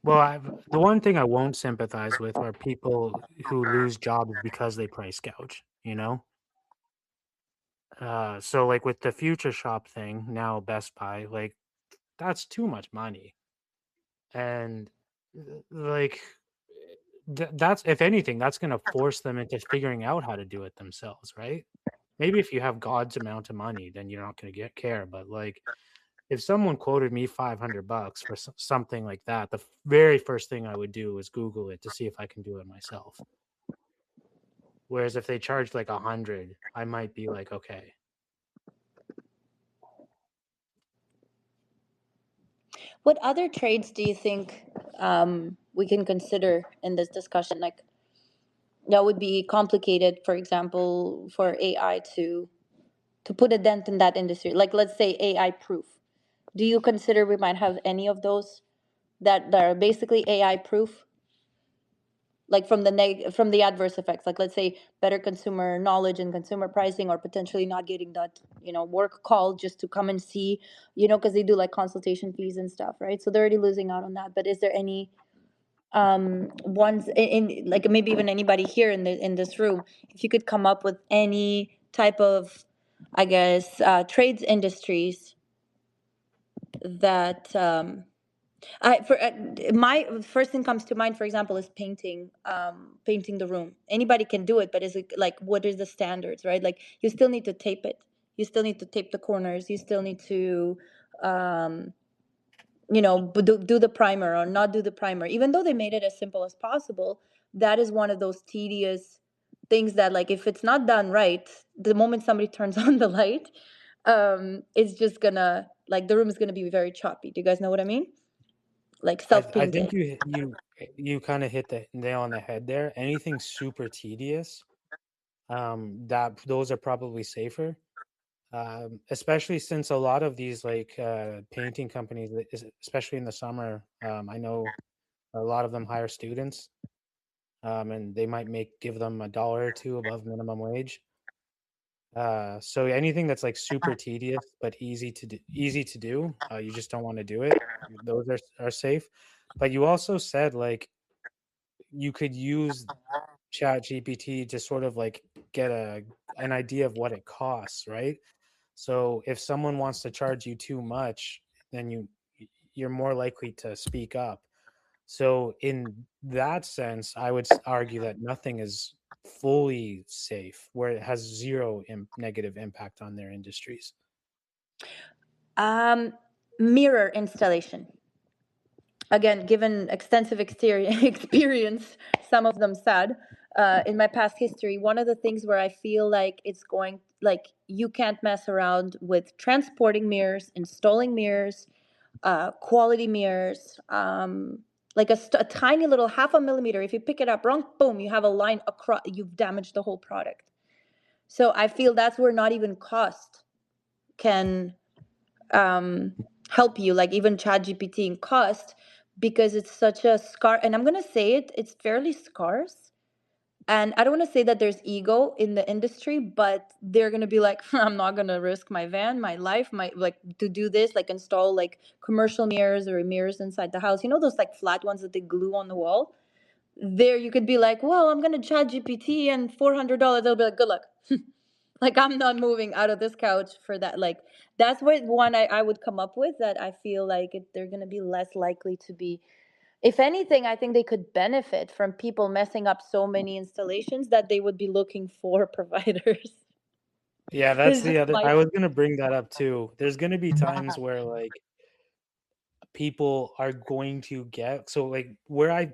Well, the one thing I won't sympathize with are people who lose jobs because they price gouge, you know? So like with the Future Shop thing, now Best Buy, like that's too much money. And like that's, if anything, that's going to force them into figuring out how to do it themselves, right? Maybe if you have God's amount of money, then you're not going to get care. But like, if someone quoted me $500 for something like that, the very first thing I would do is Google it to see if I can do it myself. Whereas if they charged like 100, I might be like, okay. What other trades do you think we can consider in this discussion? Like, that would be complicated, for example, for AI to put a dent in that industry. Like, let's say AI proof. Do you consider we might have any of those that are basically AI proof? Like from the adverse effects, like let's say better consumer knowledge and consumer pricing, or potentially not getting that work call just to come and see, because they do like consultation fees and stuff, right? So they're already losing out on that. But is there any ones in, like, maybe even anybody here in this room, if you could come up with any type of, I guess, trades industries that my first thing comes to mind, for example, is painting. Painting the room. Anybody can do it, but is it like, what is the standards, right? Like, you still need to tape it. You still need to tape the corners. You still need to, um, do the primer or not do the primer. Even though they made it as simple as possible, that is one of those tedious things that, like, if it's not done right, the moment somebody turns on the light, it's just gonna, like, the room is gonna be very choppy. Do you guys know what I mean? Like I think self-painting. you kind of hit the nail on the head there. Anything super tedious, that those are probably safer. Especially since a lot of these like painting companies, especially in the summer, I know a lot of them hire students, and they might give them $1 or $2 above minimum wage. So anything that's like super tedious but easy to do, you just don't want to do it. Those are safe. But you also said like you could use Chat GPT to sort of like get an idea of what it costs, right? So if someone wants to charge you too much, then you're more likely to speak up. So in that sense, I would argue that nothing is fully safe, where it has zero negative impact on their industries. Um, Mirror installation. Again, given extensive experience, some of them sad, in my past history, one of the things where I feel like it's going, like, you can't mess around with transporting mirrors, installing mirrors, quality mirrors, like a tiny little half a millimeter. If you pick it up wrong, boom, you have a line across. You've damaged the whole product. So I feel that's where not even cost can um, help you, like even ChatGPT in cost, because it's such a scar. And I'm gonna say it, it's fairly scarce. And I don't want to say that there's ego in the industry, but they're gonna be like, I'm not gonna risk my van, my life, my like to do this, like install like commercial mirrors or mirrors inside the house. You know those like flat ones that they glue on the wall. There, you could be like, well, I'm gonna ChatGPT and $400. They'll be like, good luck. Like I'm not moving out of this couch for that. Like that's what one I would come up with, that I feel like they're gonna be less likely to be. If anything, I think they could benefit from people messing up so many installations that they would be looking for providers. Yeah, that's It's the just other. my I was gonna bring that up too. There's gonna be times where like people are going to get so like I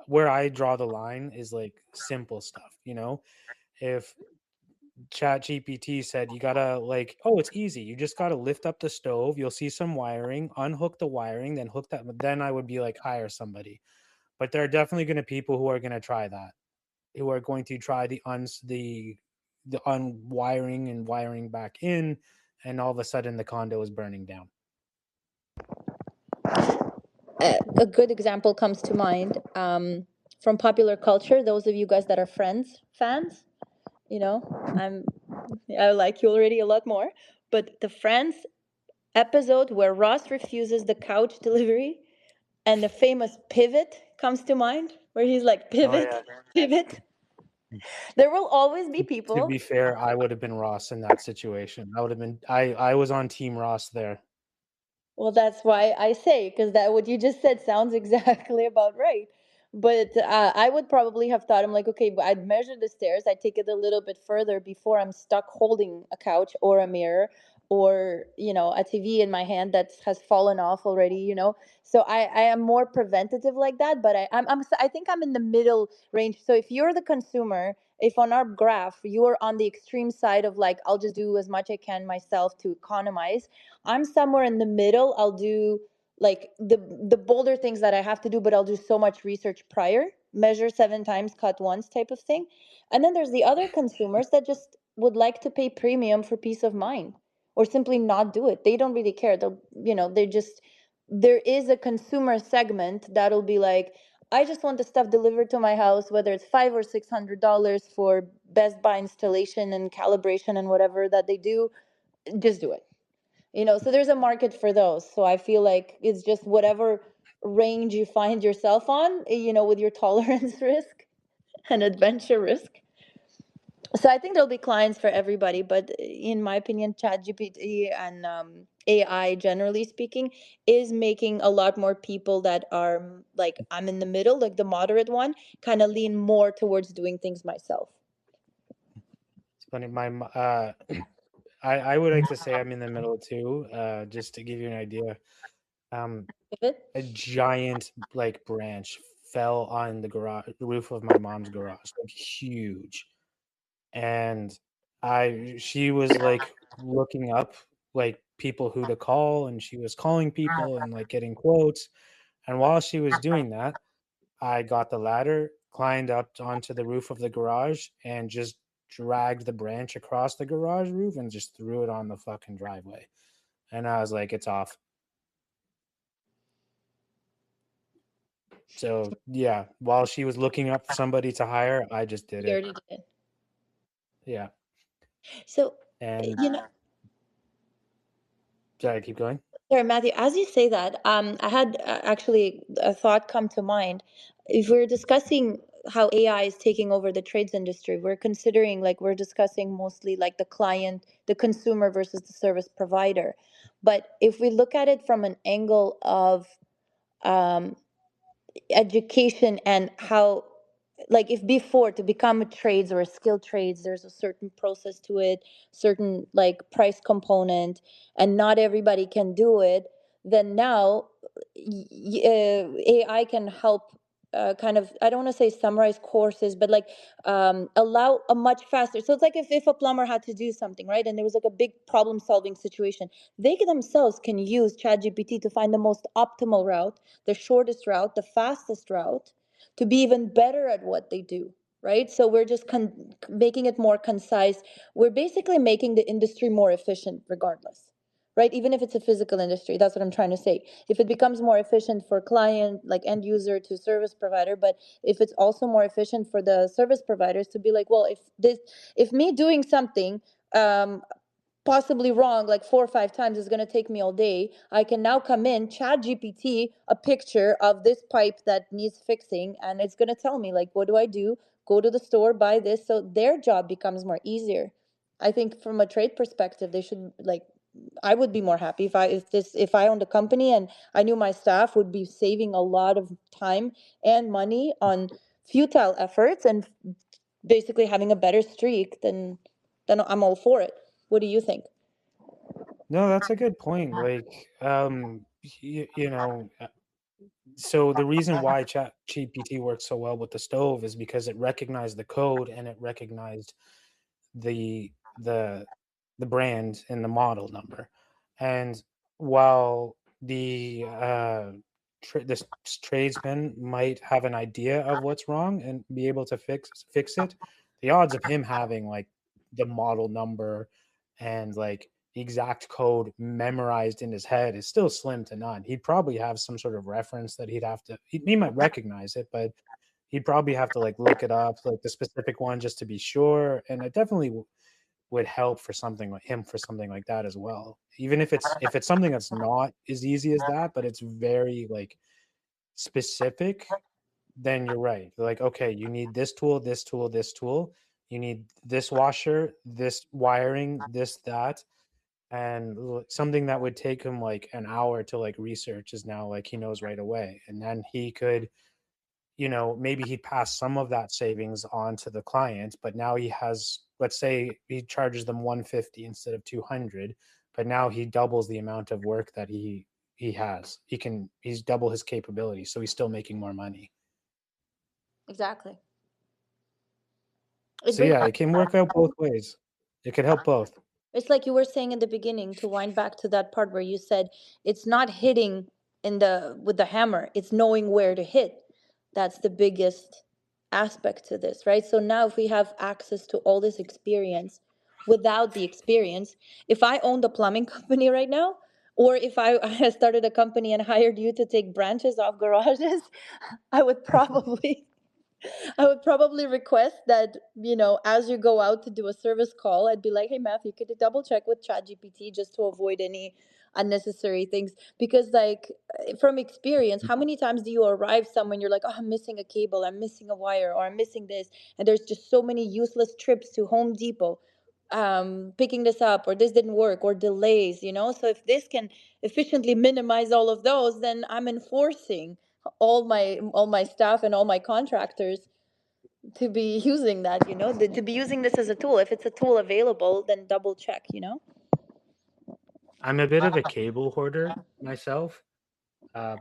where I draw the line is like simple stuff. You know, if Chat GPT said you gotta like, oh, it's easy. You just gotta lift up the stove. You'll see some wiring, unhook the wiring, then hook that. Then I would be like, hire somebody. But there are definitely going to people who are going to try that, who are going to try the unwiring and wiring back in, and all of a sudden the condo is burning down. a good example comes to mind from popular culture. Those of you guys that are Friends fans, you know, I like you already a lot more. But the Friends episode where Ross refuses the couch delivery and the famous pivot comes to mind, where he's like, Oh pivot, yeah. pivot. There will always be To people. be fair, I would have been Ross in that situation. I would have been. I was on Team Ross there. Well, that's why I say, because that what you just said sounds exactly about right. But I would probably have thought, I'm like, okay, but I'd measure the stairs, I'd take it a little bit further before I'm stuck holding a couch or a mirror or, you know, a TV in my hand that has fallen off already, you know. So I am more preventative like that, but I think I'm in the middle range. So if you're the consumer, if on our graph you're on the extreme side of like, I'll just do as much I can myself to economize, I'm somewhere in the middle. I'll do like the bolder things that I have to do, but I'll do so much research prior, measure 7 times, cut once type of thing. And then there's the other consumers that just would like to pay premium for peace of mind or simply not do it. They don't really care. They'll, you know, they just, there is a consumer segment that'll be like, I just want the stuff delivered to my house, whether it's $500 or $600 for Best Buy installation and calibration and whatever that they do, just do it, you know. So there's a market for those. So I feel like it's just whatever range you find yourself on, you know, with your tolerance risk and adventure risk. So I think there'll be clients for everybody, but in my opinion, chat gpt and AI generally speaking is making a lot more people that are like, I'm in the middle, like the moderate one, kind of lean more towards doing things myself. It's funny. I would like to say I'm in the middle too. Just to give you an idea, um, If it a giant like branch fell on the roof of my mom's garage, like huge. And she was like looking up like people who to call, and she was calling people and like getting quotes. And while she was doing that, I got the ladder, climbed up onto the roof of the garage, and just dragged the branch across the garage roof and just threw it on the fucking driveway. And I was like, it's off. So yeah, while she was looking up somebody to hire, I just did you it. already did. Yeah. So And you know, sorry, keep going. sorry, Matthew, as you say that, I had actually a thought come to mind. If we're discussing how AI is taking over the trades industry, we're considering, like, we're discussing mostly like the client, the consumer versus the service provider. But if we look at it from an angle of um, education and how, like, if before to become a trades or a skilled trades there's a certain process to it, certain like price component, and not everybody can do it, then now AI can help kind of, I don't want to say summarize courses, but like allow a much faster. So it's like if a plumber had to do something, right, and there was like a big problem solving situation, they themselves can use ChatGPT to find the most optimal route, the shortest route, the fastest route, to be even better at what they do. Right, so we're just making it more concise. We're basically making the industry more efficient regardless, right? Even if it's a physical industry, that's what I'm trying to say. If it becomes more efficient for client, like end user to service provider, but if it's also more efficient for the service providers to be like, well, if me doing something possibly wrong like 4 or 5 times is going to take me all day, I can now come in, chat gpt a picture of this pipe that needs fixing, and it's going to tell me like, what do I do? Go to the store, buy this. So their job becomes more easier. I think from a trade perspective, they should like, I would be more happy if I owned a company and I knew my staff would be saving a lot of time and money on futile efforts and basically having a better streak. Then I'm all for it. What do you think? No, that's a good point. Like, you know, so the reason why Chat GPT works so well with the stove is because it recognized the code and it recognized the the the brand and the model number. And while this tradesman might have an idea of what's wrong and be able to fix it, the odds of him having like the model number and like the exact code memorized in his head is still slim to none. He'd probably have some sort of reference that he might recognize it, but he'd probably have to like look it up, like the specific one, just to be sure. And it definitely would help for something like him for something like that as well. Even if it's something that's not as easy as that, but it's very like specific, then you're right. Like, okay, you need this tool, this tool, this tool. You need this washer, this wiring, this, that. And something that would take him like an hour to like research is now like he knows right away. And then he could, maybe he passed some of that savings on to the client, but now he has, let's say he charges them 150 instead of 200, but now he doubles the amount of work that he has. He's double his capability, so he's still making more money. Exactly. So yeah, it can work out both ways. It could help both. It's like you were saying in the beginning, to wind back to that part where you said it's not hitting in the with the hammer, it's knowing where to hit. That's the biggest aspect to this, right? So now if we have access to all this experience without the experience, if I owned a plumbing company right now, or if I started a company and hired you to take branches off garages, I would probably I would probably request that, as you go out to do a service call, I'd be like, hey, Matthew, could you double check with ChatGPT just to avoid any unnecessary things? Because, like, from experience, how many times do you arrive somewhere and you're like, oh, I'm missing a cable, I'm missing a wire, or I'm missing this? And there's just so many useless trips to Home Depot picking this up, or this didn't work, or delays. So if this can efficiently minimize all of those, then I'm enforcing all my staff and all my contractors to be using that, to be using this as a tool. If it's a tool available, then double check. I'm a bit of a cable hoarder myself,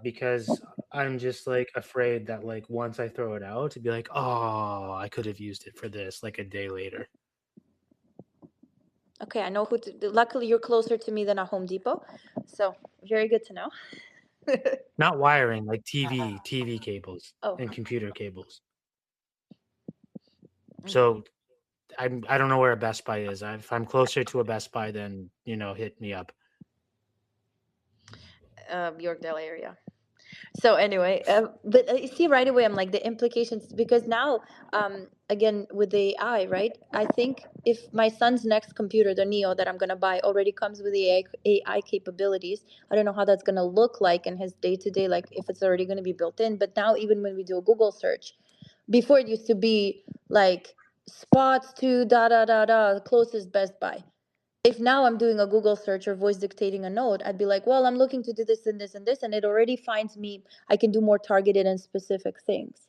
because I'm just like afraid that like once I throw it out, to be like, oh, I could have used it for this like a day later. Okay, I know luckily you're closer to me than a Home Depot, so very good to know. Not wiring, like TV cables Oh. and computer cables. So I don't know where a Best Buy is. If I'm closer to a Best Buy, then hit me up. Yorkdale area. So anyway, but you see right away, I'm like the implications, because now, again with the AI, right? I think if my son's next computer, the Neo that I'm gonna buy, already comes with the AI capabilities, I don't know how that's gonna look like in his day to day, like if it's already gonna be built in. But now, even when we do a Google search, before it used to be like spots to da da da da closest Best Buy. If now I'm doing a Google search or voice dictating a note, I'd be like, well, I'm looking to do this and this and this, and it already finds me. I can do more targeted and specific things,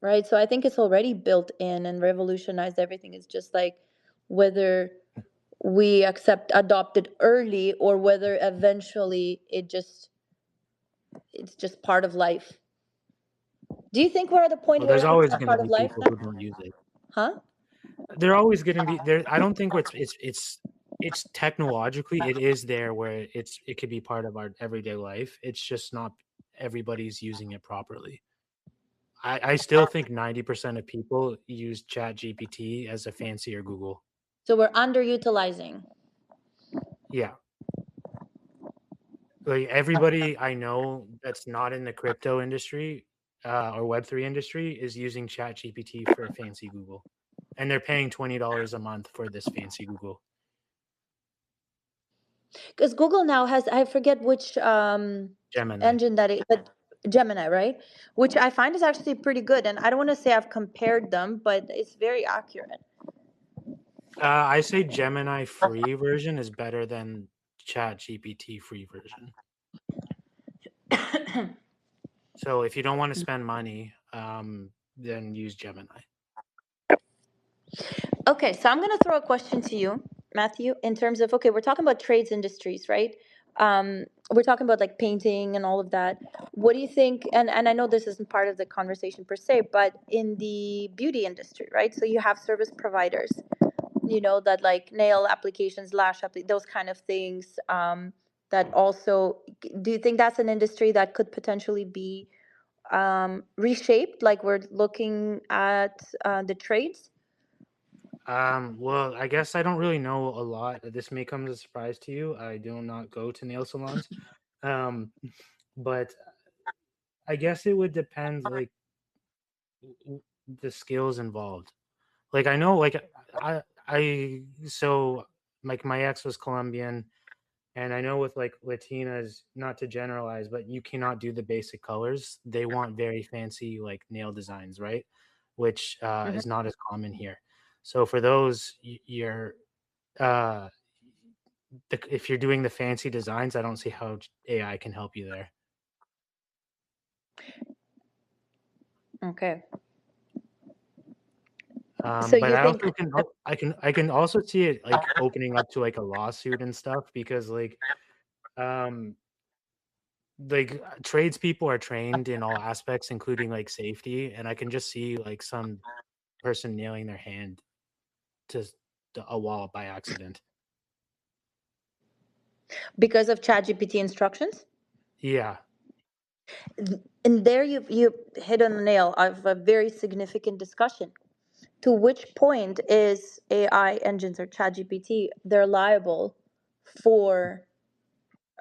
right? So I think it's already built in and revolutionized everything. It's just like whether we adopt it early, or whether eventually it's just part of life. Do you think we're at the point Well, where there's it's always a going to part of be life people now? who don't use it. Huh? They're always going to be there. I don't think it's technologically it is there where it could be part of our everyday life. It's just not everybody's using it properly. I still think 90% of people use Chat GPT as a fancier Google. So we're underutilizing. Yeah. Like everybody I know that's not in the crypto industry or Web3 industry is using Chat GPT for a fancy Google. And they're paying $20 a month for this fancy Google. Because Google now has, I forget which Gemini. engine that it, but Gemini, right? Which I find is actually pretty good. And I don't want to say I've compared them, but it's very accurate. I say Gemini free version is better than Chat GPT free version. So if you don't want to spend money, then use Gemini. Okay, so I'm going to throw a question to you, Matthew, in terms of, okay, we're talking about trades industries, right? We're talking about like painting and all of that. What do you think? And I know this isn't part of the conversation per se, but in the beauty industry, right? So you have service providers, that like nail applications, those kind of things. That also, do you think that's an industry that could potentially be reshaped? Like we're looking at the trades. Well, I guess I don't really know a lot. This may come as a surprise to you. I do not go to nail salons. Um, but I guess it would depend like the skills involved. Like I know like I so like my ex was Colombian and I know with like Latinas, not to generalize, but you cannot do the basic colors. They want very fancy like nail designs, right? Which is not as common here. So for those, you're uh, if you're doing the fancy designs, I don't see how AI can help you there. Okay. So But you I think also I can also see it like opening up to like a lawsuit and stuff because um tradespeople are trained in all aspects, including like safety, and I can just see like some person nailing their hand to a wall by accident. because of ChatGPT instructions? Yeah. And there you hit on the nail of a very significant discussion. To which point is AI engines or ChatGPT they're liable for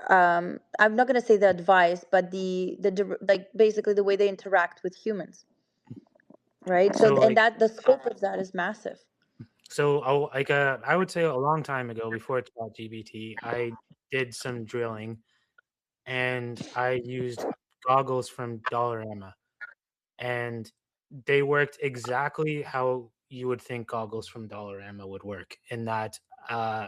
I'm not going to say the advice, but like basically the way they interact with humans, right? So So and like that the scope of that is massive. I would say a long time ago before ChatGPT, I did some drilling and I used goggles from Dollarama and they worked exactly how you would think goggles from Dollarama would work in that uh,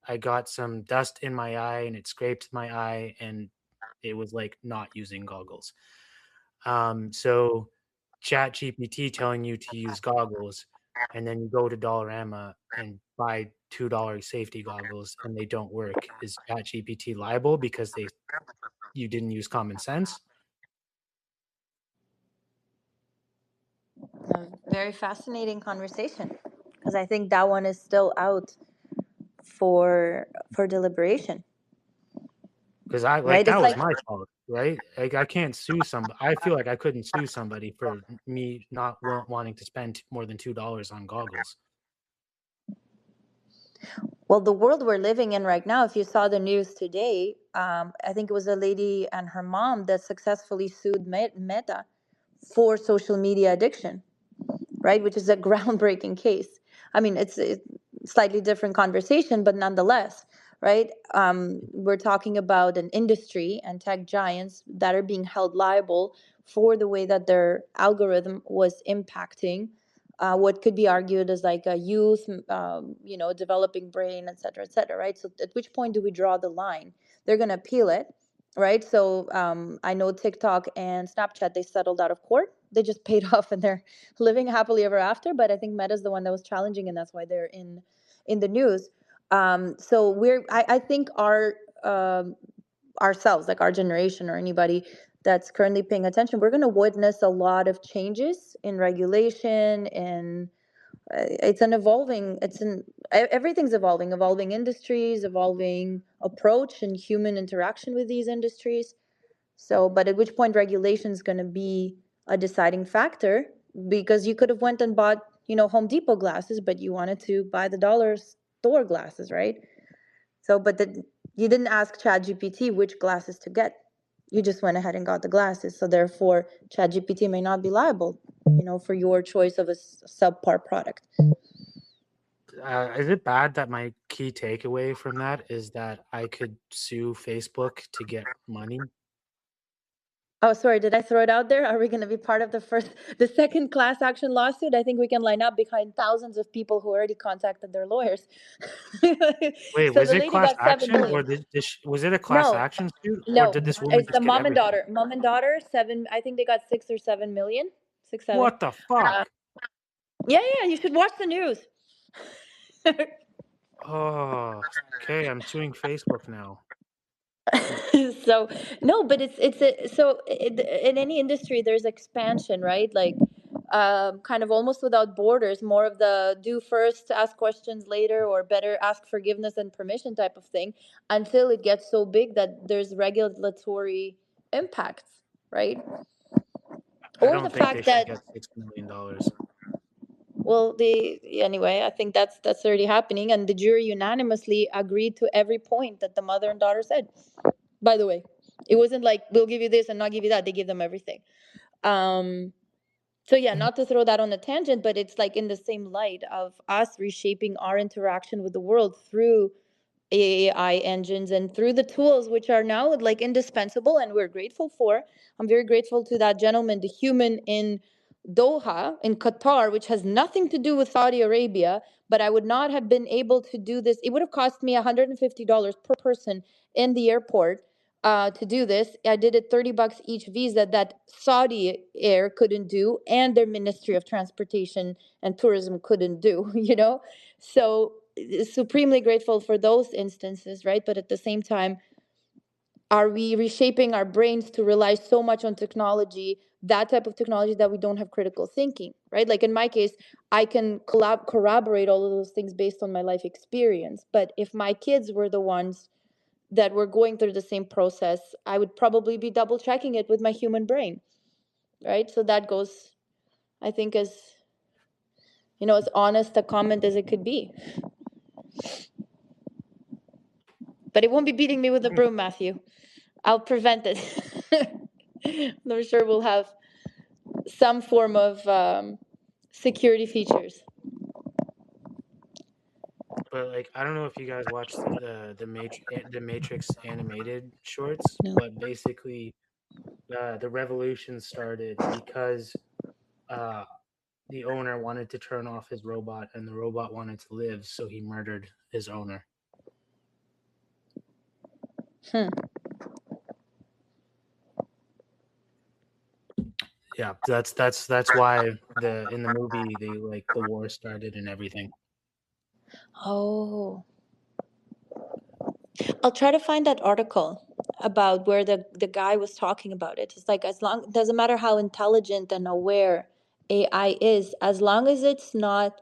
I got some dust in my eye and it scraped my eye and it was like not using goggles. So Chat GPT telling you to use goggles and then you go to Dollarama and buy $2 safety goggles and they don't work. Is Chat GPT liable because you didn't use common sense? A very fascinating conversation because I think that one is still out for deliberation, Because I like right? that It's was like my fault, right? Like I can't sue somebody. I feel like I couldn't sue somebody for me not wanting to spend more than $2 on goggles. well, the world we're living in right now, if you saw the news today, I think it was a lady and her mom that successfully sued Meta for social media addiction, right? Which is a groundbreaking case. I mean, it's a slightly different conversation, but nonetheless, right? We're talking about an industry and tech giants that are being held liable for the way that their algorithm was impacting what could be argued as like a youth, developing brain, et cetera, et cetera, right? So at which point do we draw the line? They're going to appeal it, right? So I know TikTok and Snapchat, they settled out of court. They just paid off and they're living happily ever after. But I think Meta's the one that was challenging, and that's why they're in the news. So I think our ourselves, like our generation or anybody, that's currently paying attention, we're going to witness a lot of changes in regulation, and it's an evolving, everything's evolving industries, evolving approach and human interaction with these industries. So, but at which point regulation is going to be a deciding factor, because you could have went and bought, Home Depot glasses, but you wanted to buy the dollar store glasses, right? So, but you didn't ask ChatGPT which glasses to get. You just went ahead and got the glasses. So therefore, ChatGPT may not be liable, for your choice of a subpar product. Is it bad that my key takeaway from that is that I could sue Facebook to get money? Oh, sorry, did I throw it out there? Are we going to be part of the second class action lawsuit? I think we can line up behind thousands of people who already contacted their lawyers. Wait, So was the it lady class got 7 action, million. or was it a class No, action suit, or no, did this woman it's the just get mom and everything? daughter. Mom and daughter, 7. I think they got 6 or 7 million. 6, 7. What the fuck? Yeah, yeah. You should watch the news. Oh, okay. I'm suing Facebook now. So no, but in any industry there's expansion, right? Like kind of almost without borders, more of the do first, ask questions later, or better ask forgiveness and permission type of thing, until it gets so big that there's regulatory impacts, right? I Or the don't think they fact should that, get $6 million. well, anyway, I think that's already happening, and the jury unanimously agreed to every point that the mother and daughter said. By the way, it wasn't like we'll give you this and not give you that. They give them everything. So yeah, not to throw that on a tangent, but it's like in the same light of us reshaping our interaction with the world through AI engines and through the tools which are now like indispensable, and we're grateful for. I'm very grateful to that gentleman, the human in Doha, in Qatar, which has nothing to do with Saudi Arabia, but I would not have been able to do this. It would have cost me $150 per person in the airport to do this. I did it $30 each visa that Saudi Air couldn't do, and their Ministry of Transportation and Tourism couldn't do, So supremely grateful for those instances, right? But at the same time, are we reshaping our brains to rely so much on technology, that type of technology, that we don't have critical thinking, right? Like in my case, I can corroborate all of those things based on my life experience. But if my kids were the ones that were going through the same process, I would probably be double checking it with my human brain, right? So that goes, I think, as honest a comment as it could be. But it won't be beating me with a broom, Matthew. I'll prevent it. I'm sure we'll have some form of security features. But like, I don't know if you guys watched the Matrix animated shorts, No. but basically, the revolution started because uh, the owner wanted to turn off his robot, and the robot wanted to live, so he murdered his owner. Hmm. Yeah, that's why in the movie the war started and everything. Oh. I'll try to find that article about where the guy was talking about it. It's like, as long, it doesn't matter how intelligent and aware AI is, as long as it's not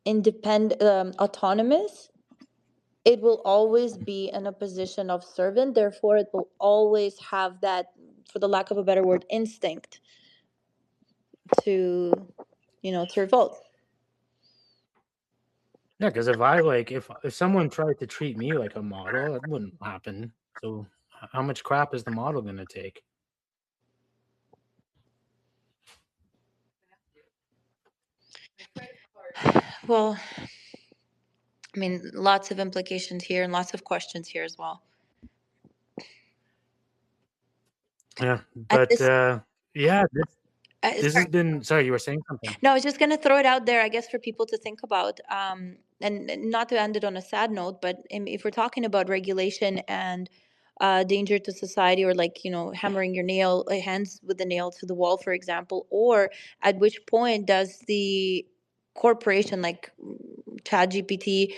independent, autonomous, it will always be in a position of servant. Therefore, it will always have that, for the lack of a better word, instinct to, to revolt. Yeah, because if someone tried to treat me like a model, that wouldn't happen. So how much crap is the model going to take? Well, I mean, lots of implications here and lots of questions here as well. Yeah, but yeah, this has Sorry. been. Sorry, you were saying something. No, I was just going to throw it out there, I guess, for people to think about. And not to end it on a sad note, but if we're talking about regulation and danger to society, or like, hammering your hands with the nail to the wall, for example, or at which point does the corporation like ChatGPT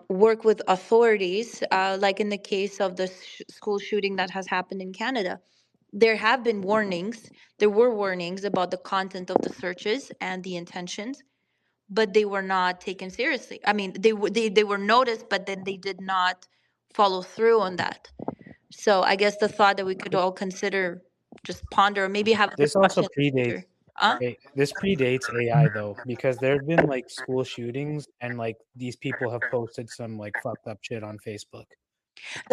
work with authorities, like in the case of the school shooting that has happened in Canada? there have been warnings. There were warnings about the content of the searches and the intentions, but they were not taken seriously. I mean, they were noticed, but then they did not follow through on that. So I guess the thought that we could all consider, just ponder, maybe have a This also discussion predates later. Huh? this predates AI though, because there have been like school shootings and like these people have posted some like fucked up shit on Facebook,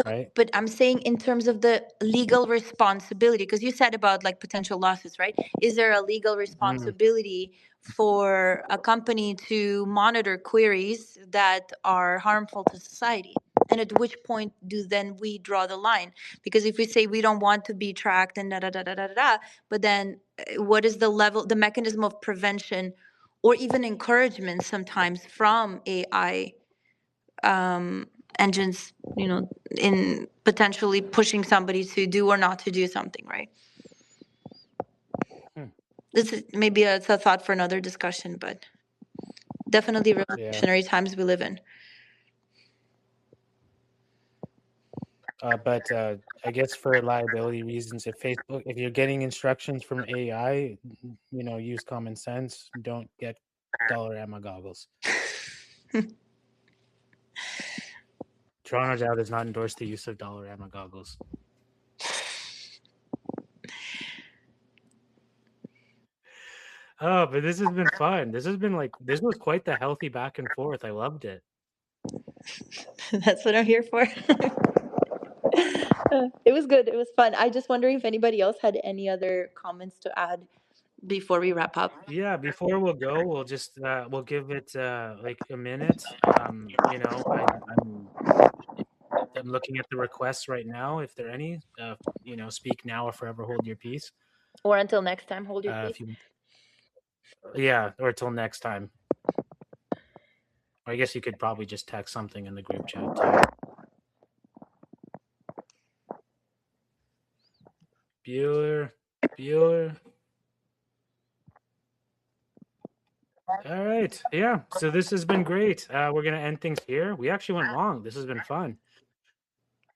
right? But I'm saying in terms of the legal responsibility, because you said about like potential losses, right? Is there a legal Mm. responsibility for a company to monitor queries that are harmful to society? And at which point do then we draw the line? Because if we say we don't want to be tracked and da da da da da da, but then what is the level, the mechanism of prevention, or even encouragement sometimes from AI engines, in potentially pushing somebody to do or not to do something, right? Hmm. This is maybe it's a thought for another discussion, but definitely Yeah. revolutionary times we live in. But I guess for liability reasons, if you're getting instructions from AI, use common sense. Don't get Dollarama goggles. Toronto DAO does not endorse the use of Dollarama goggles. Oh, but this has been fun. This was quite the healthy back and forth. I loved it. That's what I'm here for. It was good. It was fun. I just wondering if anybody else had any other comments to add before we wrap up. Yeah, before we'll go, we'll give it like a minute. I'm looking at the requests right now. If there are any, speak now or forever hold your peace. Or until next time, hold your peace. If you, yeah, or till next time. Or I guess you could probably just text something in the group chat too. Bueller. All right. Yeah. So this has been great. We're gonna end things here. We actually went long. This has been fun.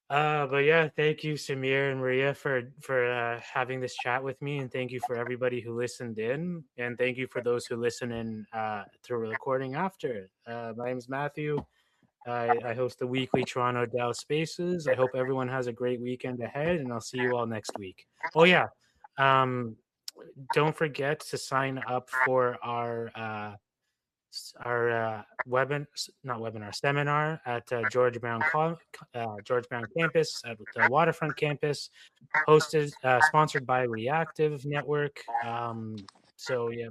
But yeah, thank you, Samir and Maria, for having this chat with me, and thank you for everybody who listened in, and thank you for those who listen in through a recording after. My name's Matthew. I host the weekly Toronto DAO Spaces. I hope everyone has a great weekend ahead, and I'll see you all next week. Oh yeah, don't forget to sign up for our seminar at George Brown campus at the Waterfront campus, sponsored by Reactive Network. So yeah,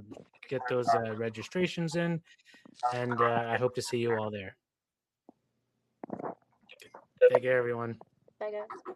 get those registrations in, and I hope to see you all there. Take care, everyone. Bye, guys.